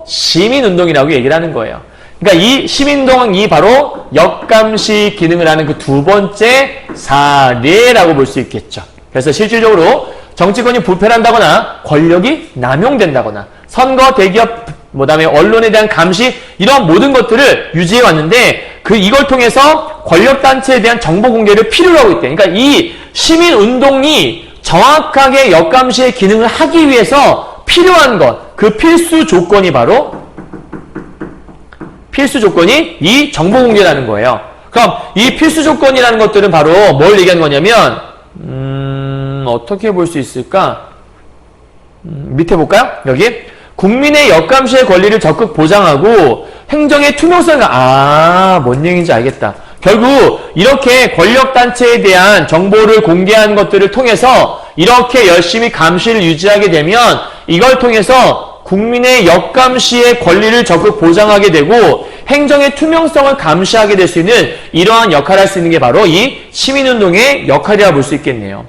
시민운동이라고 얘기를 하는 거예요. 그러니까 이 시민운동이 바로 역감시 기능을 하는 그 두 번째 사례라고 볼 수 있겠죠. 그래서 실질적으로 정치권이 부패한다거나 권력이 남용된다거나 선거, 대기업, 그다음에 언론에 대한 감시 이런 모든 것들을 유지해 왔는데 이걸 통해서 권력단체에 대한 정보 공개를 필요로 하고 있대. 그러니까 이 시민운동이 정확하게 역감시의 기능을 하기 위해서 필요한 것, 그 필수 조건이 이 정보 공개라는 거예요. 그럼 이 필수 조건이라는 것들은 바로 뭘 얘기하는 거냐면 어떻게 볼 수 있을까? 밑에 볼까요? 여기 국민의 역감시의 권리를 적극 보장하고 행정의 투명성을 뭔 얘기인지 알겠다. 결국 이렇게 권력단체에 대한 정보를 공개하는 것들을 통해서 이렇게 열심히 감시를 유지하게 되면 이걸 통해서 국민의 역감시의 권리를 적극 보장하게 되고 행정의 투명성을 감시하게 될 수 있는 이러한 역할을 할 수 있는 게 바로 이 시민운동의 역할이라고 볼 수 있겠네요.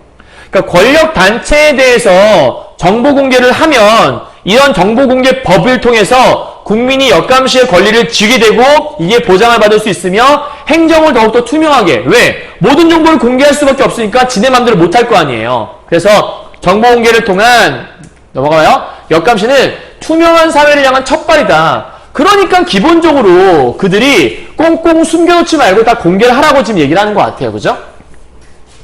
그러니까 권력단체에 대해서 정보 공개를 하면 이런 정보 공개 법을 통해서 국민이 역감시의 권리를 쥐게 되고 이게 보장을 받을 수 있으며 행정을 더욱더 투명하게. 왜? 모든 정보를 공개할 수밖에 없으니까 지네 맘대로 못할 거 아니에요. 그래서 정보 공개를 통한 넘어가요. 역감시는 투명한 사회를 향한 첫발이다. 그러니까 기본적으로 그들이 꽁꽁 숨겨놓지 말고 다 공개를 하라고 지금 얘기를 하는 것 같아요. 그죠?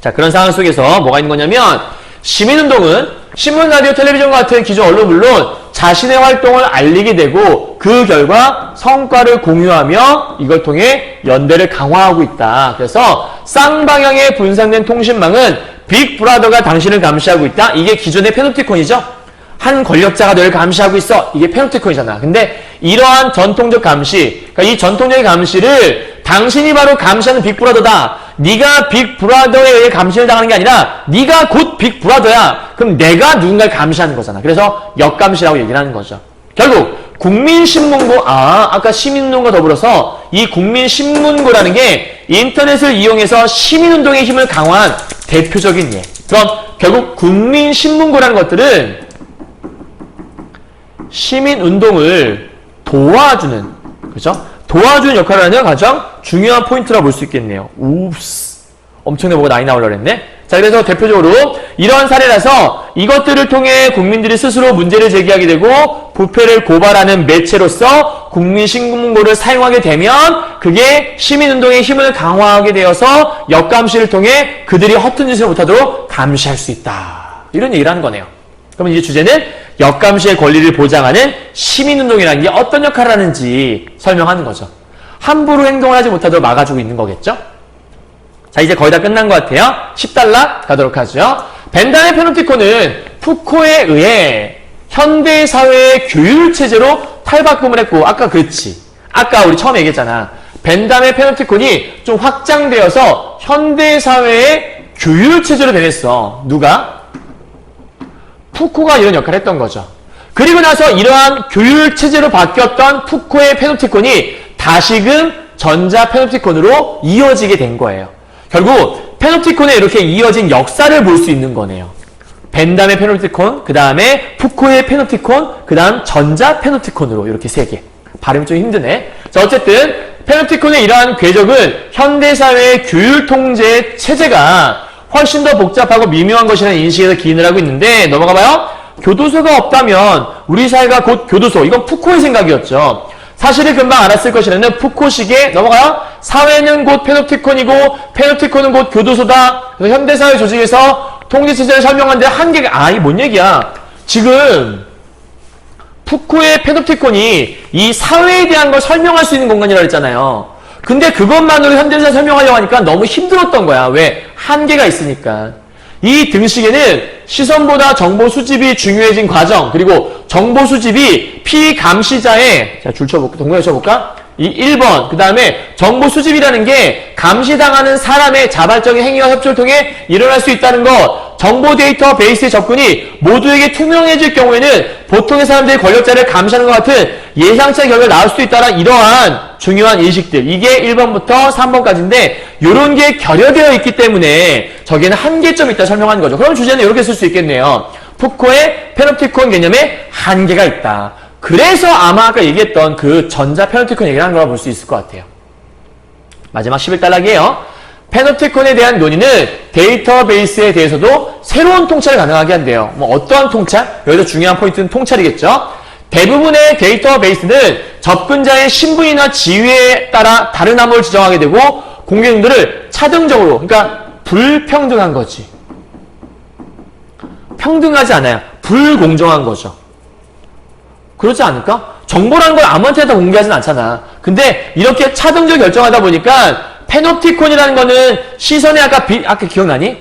자, 그런 상황 속에서 뭐가 있는 거냐면 시민운동은 신문, 라디오, 텔레비전 같은 기존 언론 물론 자신의 활동을 알리게 되고 그 결과 성과를 공유하며 이걸 통해 연대를 강화하고 있다. 그래서 쌍방향의 분산된 통신망은 빅브라더가 당신을 감시하고 있다. 이게 기존의 페놉티콘이죠. 한 권력자가 너를 감시하고 있어. 이게 페놉티콘이잖아. 근데 이러한 전통적 감시, 그러니까 이 전통적인 감시를 당신이 바로 감시하는 빅브라더다. 네가 빅브라더에 의해 감시를 당하는 게 아니라 네가 곧 빅브라더야. 그럼 내가 누군가를 감시하는 거잖아. 그래서 역감시라고 얘기를 하는 거죠. 결국 국민신문고, 아까 시민운동과 더불어서 이 국민신문고라는 게 인터넷을 이용해서 시민운동의 힘을 강화한 대표적인 예. 그럼 결국 국민신문고라는 것들은 시민운동을 도와주는, 그죠? 도와주는 역할을 하는 가장 중요한 포인트라고 볼 수 있겠네요. 웁스. 엄청나게 뭐가 많이 나오려고 했네. 자, 그래서 대표적으로 이러한 사례라서 이것들을 통해 국민들이 스스로 문제를 제기하게 되고 부패를 고발하는 매체로서 국민신문고를 사용하게 되면 그게 시민운동의 힘을 강화하게 되어서 역감시를 통해 그들이 허튼 짓을 못하도록 감시할 수 있다. 이런 얘기를 하는 거네요. 그러면 이제 주제는 역감시의 권리를 보장하는 시민운동이라는 게 어떤 역할을 하는지 설명하는 거죠. 함부로 행동을 하지 못하도록 막아주고 있는 거겠죠? 자, 이제 거의 다 끝난 것 같아요. 10달락 가도록 하죠. 벤담의 페놉티콘은 푸코에 의해 현대사회의 교율체제로 탈바꿈을 했고, 아까 그렇지. 아까 우리 처음에 얘기했잖아. 벤담의 페놉티콘이 좀 확장되어서 현대사회의 교율체제로 변했어. 누가? 푸코가 이런 역할을 했던 거죠. 그리고 나서 이러한 교율 체제로 바뀌었던 푸코의 페노프티콘이 다시금 전자 페노프티콘으로 이어지게 된 거예요. 결국 페노프티콘에 이렇게 이어진 역사를 볼 수 있는 거네요. 벤담의 페노프티콘, 그 다음에 푸코의 페노프티콘, 그 다음 전자 페노프티콘으로 이렇게 세 개. 발음이 좀 힘드네. 자, 어쨌든 페노프티콘의 이러한 궤적은 현대사회의 교율 통제 체제가 훨씬 더 복잡하고 미묘한 것이라는 인식에서 기인을 하고 있는데, 넘어가 봐요. 교도소가 없다면 우리 사회가 곧 교도소. 이건 푸코의 생각이었죠. 사실을 금방 알았을 것이라는 푸코식의, 넘어가요. 사회는 곧 페노프티콘이고 페노프티콘은 곧 교도소다. 그래서 현대사회 조직에서 통제체제를 설명하는데 한계가, 이게 뭔 얘기야. 지금 푸코의 페노프티콘이 이 사회에 대한 걸 설명할 수 있는 공간이라고 했잖아요. 근데 그것만으로 현대사를 설명하려고 하니까 너무 힘들었던 거야. 왜? 한계가 있으니까. 이 등식에는 시선보다 정보 수집이 중요해진 과정, 그리고 정보 수집이 피감시자의, 자, 줄 쳐볼까? 동그라미 쳐볼까? 이 1번, 그 다음에 정보 수집이라는 게 감시당하는 사람의 자발적인 행위와 협조를 통해 일어날 수 있다는 것, 정보 데이터 베이스의 접근이 모두에게 투명해질 경우에는 보통의 사람들이 권력자를 감시하는 것 같은 예상치 않은 결과가 나올 수도 있다는 이러한 중요한 인식들. 이게 1번부터 3번까지인데 이런 게 결여되어 있기 때문에 저기에는 한계점이 있다 설명하는 거죠. 그럼 주제는 이렇게 쓸 수 있겠네요. 푸코의 페노프티콘 개념에 한계가 있다. 그래서 아마 아까 얘기했던 그 전자 페노프티콘 얘기를 하는 거라고 볼 수 있을 것 같아요. 마지막 11단락이에요. 페노프티콘에 대한 논의는 데이터베이스에 대해서도 새로운 통찰을 가능하게 한대요. 뭐 어떠한 통찰? 여기서 중요한 포인트는 통찰이겠죠. 대부분의 데이터베이스는 접근자의 신분이나 지위에 따라 다른 암호를 지정하게 되고 공개정보를 차등적으로, 그러니까 불평등한 거지. 평등하지 않아요. 불공정한 거죠. 그렇지 않을까? 정보라는 걸 아무한테나 다 공개하진 않잖아. 근데 이렇게 차등적으로 결정하다 보니까 페노프티콘이라는 거는 시선의 아까 기억나니?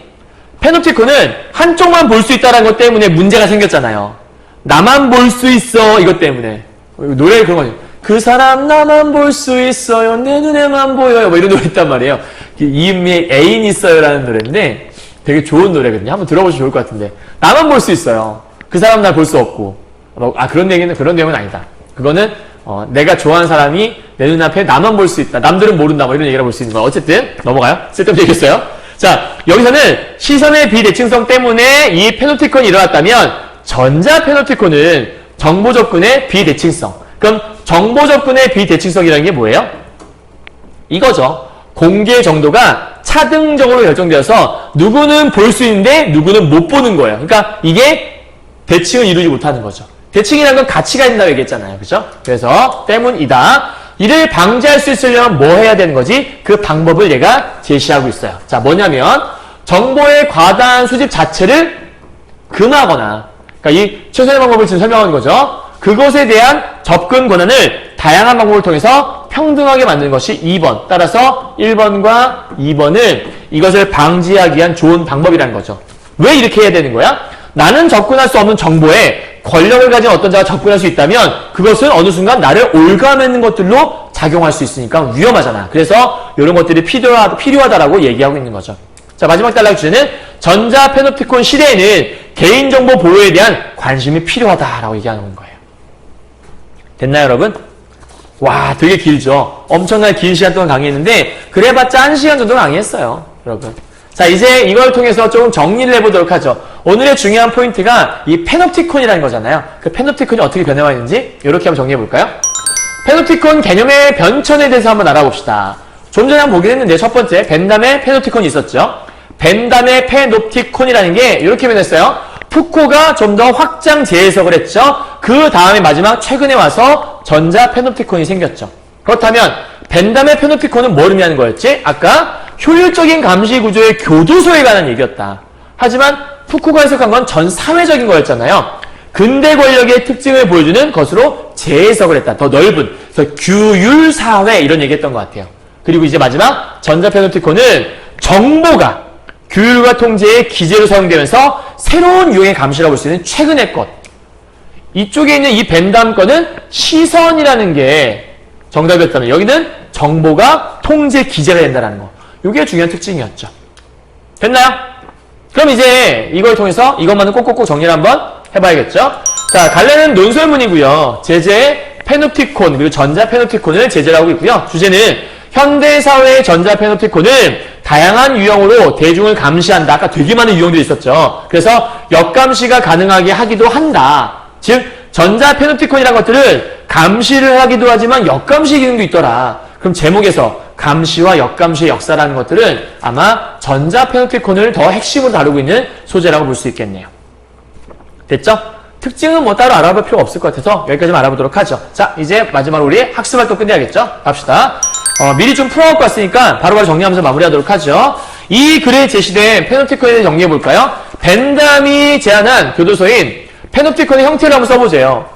페노프티콘은 한쪽만 볼 수 있다는 것 때문에 문제가 생겼잖아요. 나만 볼 수 있어, 이것 때문에. 노래 그런 거죠. 그 사람 나만 볼 수 있어요, 내 눈에만 보여요, 뭐 이런 노래 있단 말이에요. 이은미의 애인 있어요라는 노래인데 되게 좋은 노래거든요. 한번 들어보시면 좋을 것 같은데. 나만 볼 수 있어요. 그 사람 날 볼 수 없고. 그런 내용은 아니다. 그거는 내가 좋아하는 사람이 내 눈앞에 나만 볼 수 있다. 남들은 모른다. 뭐 이런 얘기를 볼 수 있는 거야. 어쨌든 넘어가요. 쓸데없이 얘기했어요. 자, 여기서는 시선의 비대칭성 때문에 이 페노프티콘이 일어났다면 전자 페노프티콘은 정보 접근의 비대칭성. 그럼 정보 접근의 비대칭성이라는 게 뭐예요? 이거죠. 공개 정도가 차등적으로 결정되어서 누구는 볼 수 있는데 누구는 못 보는 거예요. 그러니까 이게 대칭을 이루지 못하는 거죠. 대칭이라는 건 가치가 있다고 얘기했잖아요. 그죠? 그래서 때문이다. 이를 방지할 수 있으려면 뭐 해야 되는 거지? 그 방법을 얘가 제시하고 있어요. 자, 뭐냐면 정보의 과다한 수집 자체를 금하거나, 그러니까 이 최선의 방법을 지금 설명하는 거죠. 그것에 대한 접근 권한을 다양한 방법을 통해서 평등하게 만드는 것이 2번. 따라서 1번과 2번은 이것을 방지하기 위한 좋은 방법이라는 거죠. 왜 이렇게 해야 되는 거야? 나는 접근할 수 없는 정보에 권력을 가진 어떤 자가 접근할 수 있다면 그것은 어느 순간 나를 올가매는 것들로 작용할 수 있으니까 위험하잖아. 그래서 이런 것들이 필요하다라고 얘기하고 있는 거죠. 자, 마지막 단락 주제는 전자 페노프티콘 시대에는 개인정보 보호에 대한 관심이 필요하다라고 얘기하는 거예요. 됐나요, 여러분? 와, 되게 길죠? 엄청나게 긴 시간 동안 강의했는데 그래봤자 1시간 정도 강의했어요, 여러분. 자, 이제 이걸 통해서 조금 정리를 해보도록 하죠. 오늘의 중요한 포인트가 이 페노프티콘이라는 거잖아요. 그 페노프티콘이 어떻게 변해와 있는지 이렇게 한번 정리해볼까요? 페노프티콘 개념의 변천에 대해서 한번 알아봅시다. 좀 전에 한번 보긴 했는데 첫 번째 벤담의 페노프티콘이 있었죠. 벤담의 페노프티콘이라는 게 이렇게 변했어요. 푸코가 좀 더 확장 재해석을 했죠. 그 다음에 마지막 최근에 와서 전자 페노프티콘이 생겼죠. 그렇다면 벤담의 페노프티콘은 뭘 의미하는 거였지? 아까 효율적인 감시 구조의 교도소에 관한 얘기였다. 하지만 푸코가 해석한 건 전 사회적인 거였잖아요. 근대 권력의 특징을 보여주는 것으로 재해석을 했다. 더 넓은. 그래서 규율사회 이런 얘기했던 것 같아요. 그리고 이제 마지막 전자 페노프티콘은 정보가 규율과 통제의 기제로 사용되면서 새로운 유형의 감시라고 볼 수 있는 최근의 것. 이쪽에 있는 이 벤담 거는 시선이라는 게 정답이었다면 여기는 정보가 통제 기제가 된다는 거. 이게 중요한 특징이었죠. 됐나요? 그럼 이제 이걸 통해서 이것만은 꼭꼭꼭 정리를 한번 해봐야겠죠? 자, 갈래는 논설문이고요. 제재, 페노프티콘, 그리고 전자 페노프티콘을 제재를 하고 있고요. 주제는 현대사회의 전자 페노프티콘은 다양한 유형으로 대중을 감시한다. 아까 되게 많은 유형들이 있었죠. 그래서 역감시가 가능하게 하기도 한다. 즉, 전자 페노프티콘이라는 것들을 감시를 하기도 하지만 역감시 기능도 있더라. 그럼 제목에서 감시와 역감시의 역사라는 것들은 아마 전자 페노프티콘을 더 핵심으로 다루고 있는 소재라고 볼 수 있겠네요. 됐죠? 특징은 뭐 따로 알아볼 필요가 없을 것 같아서 여기까지만 알아보도록 하죠. 자, 이제 마지막으로 우리 학습활동 끝내야겠죠? 갑시다. 미리 좀 풀어갖고 왔으니까 바로바로 정리하면서 마무리하도록 하죠. 이 글에 제시된 페노프티콘에 대해 정리해볼까요? 벤담이 제안한 교도소인 페노프티콘의 형태를 한번 써보세요.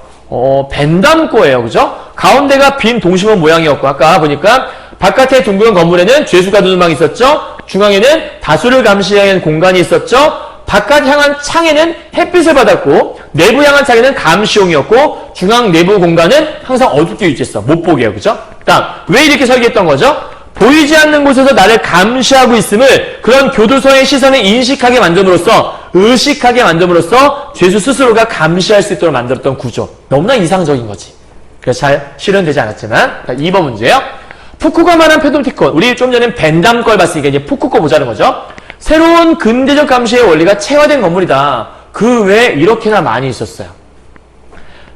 벤담거예요. 그죠? 가운데가 빈 동심원 모양이었고, 아까 보니까 바깥의 둥근 건물에는 죄수가 두는 방이 있었죠? 중앙에는 다수를 감시하는 공간이 있었죠? 바깥 향한 창에는 햇빛을 받았고, 내부 향한 창에는 감시용이었고, 중앙 내부 공간은 항상 어둡게 유지했어. 못 보게요. 그죠? 다음, 왜 이렇게 설계했던 거죠? 보이지 않는 곳에서 나를 감시하고 있음을 그런 교도소의 시선을 인식하게 만듦으로써, 의식하게 만듦으로써 죄수 스스로가 감시할 수 있도록 만들었던 구조. 너무나 이상적인 거지. 그래서 잘 실현되지 않았지만. 2번 문제요. 푸쿠가 말한 페노프티콘. 우리 좀 전에 벤담 걸 봤으니까 이제 푸쿠 거 보자는 거죠. 새로운 근대적 감시의 원리가 체화된 건물이다. 그 외에 이렇게나 많이 있었어요.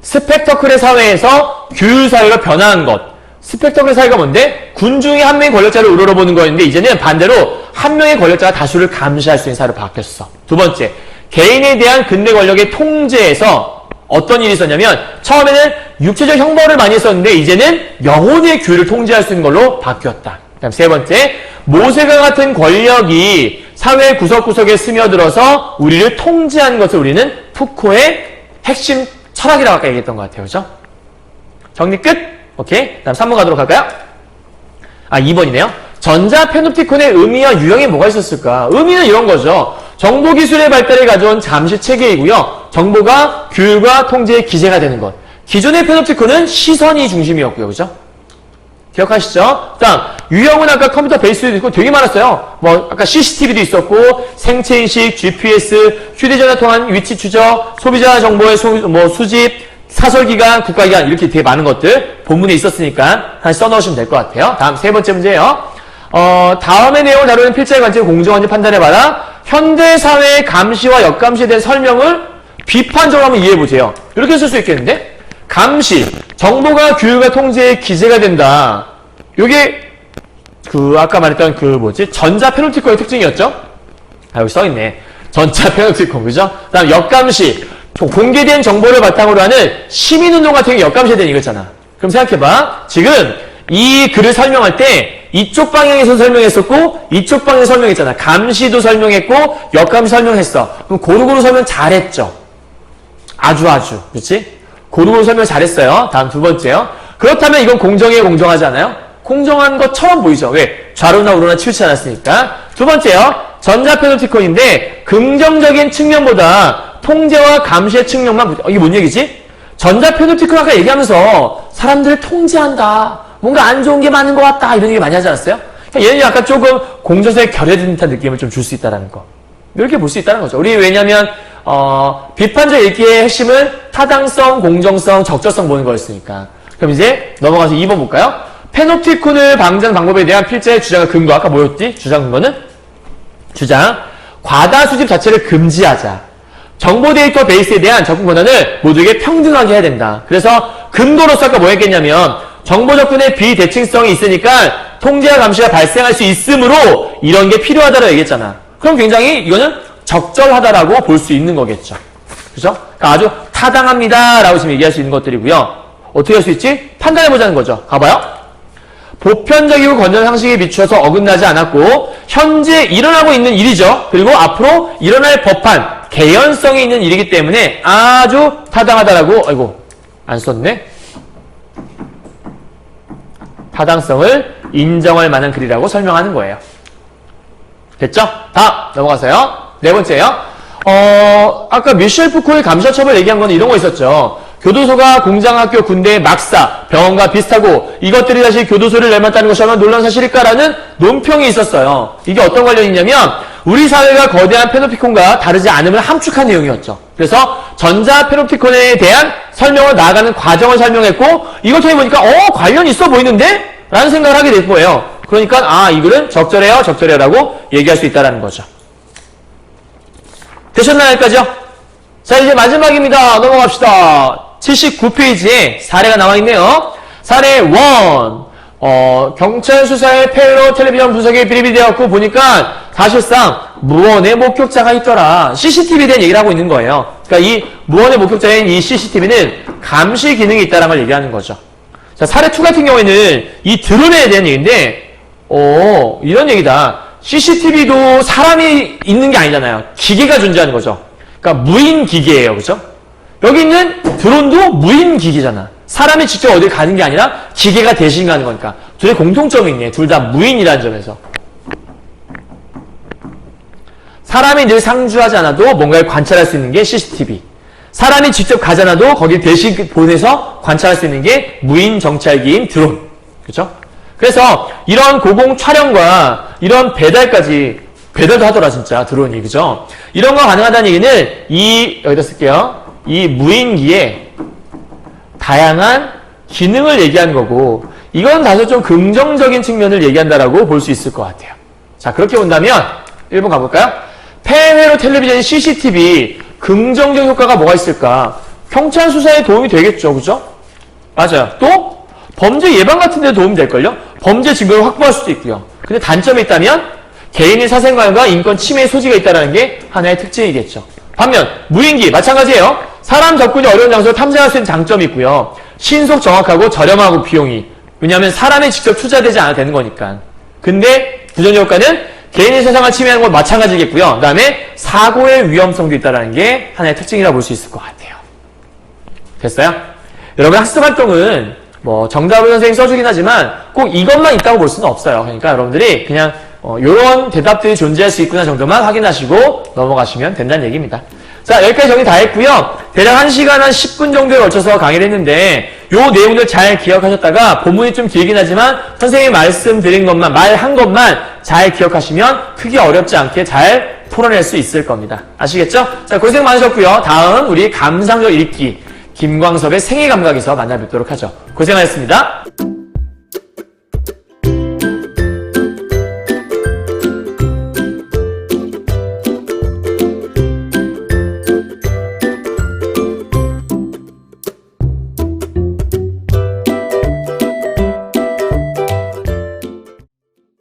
스펙터클의 사회에서 규율 사회가 변화한 것. 스펙터클의 사회가 뭔데? 군 중에 한 명의 권력자를 우러러보는 거였는데 이제는 반대로 한 명의 권력자가 다수를 감시할 수 있는 사회로 바뀌었어. 두 번째, 개인에 대한 근대 권력의 통제에서 어떤 일이 있었냐면 처음에는 육체적 형벌을 많이 했었는데 이제는 영혼의 규율을 통제할 수 있는 걸로 바뀌었다. 그다음 세 번째, 모세가 같은 권력이 사회 구석구석에 스며들어서 우리를 통제하는 것을 우리는 푸코의 핵심 철학이라고 아까 얘기했던 것 같아요. 그죠? 정리 끝? 오케이. 다음 3번 가도록 할까요? 2번이네요. 전자 페노프티콘의 의미와 유형에 뭐가 있었을까? 의미는 이런 거죠. 정보기술의 발달을 가져온 잠시 체계이고요. 정보가 규율과 통제의 기재가 되는 것. 기존의 페노프티콘은 시선이 중심이었고요. 그죠? 기억하시죠? 다음, 유형은 아까 컴퓨터 베이스도 있고 되게 많았어요. 뭐, 아까 CCTV도 있었고, 생체인식, GPS, 휴대전화 통한 위치 추적, 소비자 정보의 수집, 사설기관, 국가기관, 이렇게 되게 많은 것들 본문에 있었으니까 하나씩 써놓으시면 될 것 같아요. 다음, 세 번째 문제예요. 다음의 내용을 다루는 필자의 관점을 공정한지 판단해봐라. 현대사회의 감시와 역감시에 대한 설명을 비판적으로 한번 이해해보세요. 이렇게 쓸 수 있겠는데? 감시, 정보가 규율과 통제의 기재가 된다. 요게 아까 말했던 전자 페노프티콘의 특징이었죠? 여기 써있네. 전자 페노프티콘, 그죠? 다음 역감시, 공개된 정보를 바탕으로 하는 시민운동 같은 게 역감시에 대한 이거잖아. 그럼 생각해봐. 지금 이 글을 설명할 때 이쪽 방향에서 설명했었고 이쪽 방향에서 설명했잖아. 감시도 설명했고 역감시 설명했어. 그럼 고루고루 설명 잘했죠? 아주. 그렇지? 고루고루 설명 잘했어요. 다음 두 번째요. 그렇다면 이건 공정해, 공정하지 않아요? 공정한 것처럼 보이죠? 왜? 좌로나 우로나 치우치지 않았으니까. 두 번째요. 전자 페노프티콘인데 긍정적인 측면보다 통제와 감시의 측면만, 이게 뭔 얘기지? 전자 페노프티콘 아까 얘기하면서 사람들을 통제한다. 뭔가 안 좋은 게 많은 것 같다. 이런 얘기 많이 하지 않았어요? 얘는 약간 조금 공정성에 결여된 듯한 느낌을 좀 줄 수 있다는 거. 이렇게 볼 수 있다는 거죠. 우리 왜냐면 비판적 읽기의 핵심은 타당성, 공정성, 적절성 보는 거였으니까. 그럼 이제 넘어가서 2번 볼까요? 페노프티콘을 방지하는 방법에 대한 필자의 주장과 근거. 아까 뭐였지? 주장 근거는? 과다 수집 자체를 금지하자. 정보 데이터 베이스에 대한 접근 권한을 모두에게 평등하게 해야 된다. 그래서 근거로서 아까 뭐 했겠냐면 정보 접근의 비대칭성이 있으니까 통제와 감시가 발생할 수 있으므로 이런 게 필요하다라고 얘기했잖아. 그럼 굉장히 이거는 적절하다라고 볼 수 있는 거겠죠. 그죠? 그러니까 아주 타당합니다라고 지금 얘기할 수 있는 것들이고요. 어떻게 할 수 있지? 판단해보자는 거죠. 가봐요. 보편적이고 건전한 상식에 비추어서 어긋나지 않았고 현재 일어나고 있는 일이죠. 그리고 앞으로 일어날 법한 개연성이 있는 일이기 때문에 아주 타당하다라고, 아이고 안 썼네. 타당성을 인정할 만한 글이라고 설명하는 거예요. 됐죠? 다음 넘어가세요. 네 번째요. 아까 미셸 푸코의 감시와 처벌 얘기한 건 이런 거 있었죠. 교도소가 공장학교, 군대, 막사, 병원과 비슷하고 이것들이 다시 교도소를 닮았다는 것이 얼마나 놀라운 사실일까라는 논평이 있었어요. 이게 어떤 관련이 있냐면 우리 사회가 거대한 페노프티콘과 다르지 않음을 함축한 내용이었죠. 그래서 전자 페롭티콘에 대한 설명을 나아가는 과정을 설명했고 이걸 통해 보니까 관련이 있어 보이는데? 라는 생각을 하게 될 거예요. 그러니까 이 글은 적절해요, 적절해요라고 얘기할 수 있다는 거죠. 되셨나요, 여기까지요? 자, 이제 마지막입니다. 넘어갑시다. 79페이지에 사례가 나와 있네요. 사례 1. 경찰 수사의 폐회로 텔레비전 분석에 비리비리되었고 보니까 사실상 무언의 목격자가 있더라. CCTV에 대한 얘기를 하고 있는 거예요. 그러니까 이 무언의 목격자인 이 CCTV는 감시 기능이 있다는 걸 얘기하는 거죠. 자, 사례 2 같은 경우에는 이 드론에 대한 얘기인데, 이런 얘기다. CCTV도 사람이 있는 게 아니잖아요. 기계가 존재하는 거죠. 그러니까 무인 기계예요. 그죠? 여기 있는 드론도 무인 기계잖아. 사람이 직접 어딜 가는 게 아니라 기계가 대신 가는 거니까. 둘의 공통점이 있네. 둘 다 무인이라는 점에서. 사람이 늘 상주하지 않아도 뭔가를 관찰할 수 있는 게 CCTV. 사람이 직접 가지 않아도 거기 대신 보내서 관찰할 수 있는 게 무인 정찰기인 드론. 그렇죠? 그래서 이런 고공 촬영과 이런 배달까지, 배달도 하더라 진짜 드론이. 그죠? 이런 거 가능하다는 얘기는 여기다 쓸게요. 이 무인기의 다양한 기능을 얘기하는 거고, 이건 다소 좀 긍정적인 측면을 얘기한다라고 볼 수 있을 것 같아요. 자, 그렇게 본다면 1번 가볼까요? 폐회로 텔레비전 CCTV 긍정적 효과가 뭐가 있을까? 경찰 수사에 도움이 되겠죠. 그죠? 맞아요. 또 범죄 예방 같은 데 도움이 될걸요? 범죄 증거를 확보할 수도 있고요. 근데 단점이 있다면 개인의 사생활과 인권 침해의 소지가 있다는 게 하나의 특징이겠죠. 반면 무인기 마찬가지예요. 사람 접근이 어려운 장소를 탐색할 수 있는 장점이 있고요. 신속 정확하고 저렴하고 비용이. 왜냐하면 사람이 직접 투자되지 않아도 되는 거니까. 근데 부정적 효과는 개인의 세상을 침해하는 건 마찬가지겠고요. 그 다음에 사고의 위험성도 있다는 게 하나의 특징이라고 볼 수 있을 것 같아요. 됐어요? 여러분 학습 활동은 정답을 선생님이 써주긴 하지만 꼭 이것만 있다고 볼 수는 없어요. 그러니까 여러분들이 그냥 이런 대답들이 존재할 수 있구나 정도만 확인하시고 넘어가시면 된다는 얘기입니다. 자, 여기까지 정리 다 했고요. 대략 1시간 한 10분 정도에 걸쳐서 강의를 했는데 요 내용들 잘 기억하셨다가 본문이 좀 길긴 하지만 선생님이 말씀드린 것만, 말한 것만 잘 기억하시면 크게 어렵지 않게 잘 풀어낼 수 있을 겁니다. 아시겠죠? 자, 고생 많으셨고요. 다음 우리 감상적 읽기 김광섭의 생애 감각에서 만나 뵙도록 하죠. 고생하셨습니다.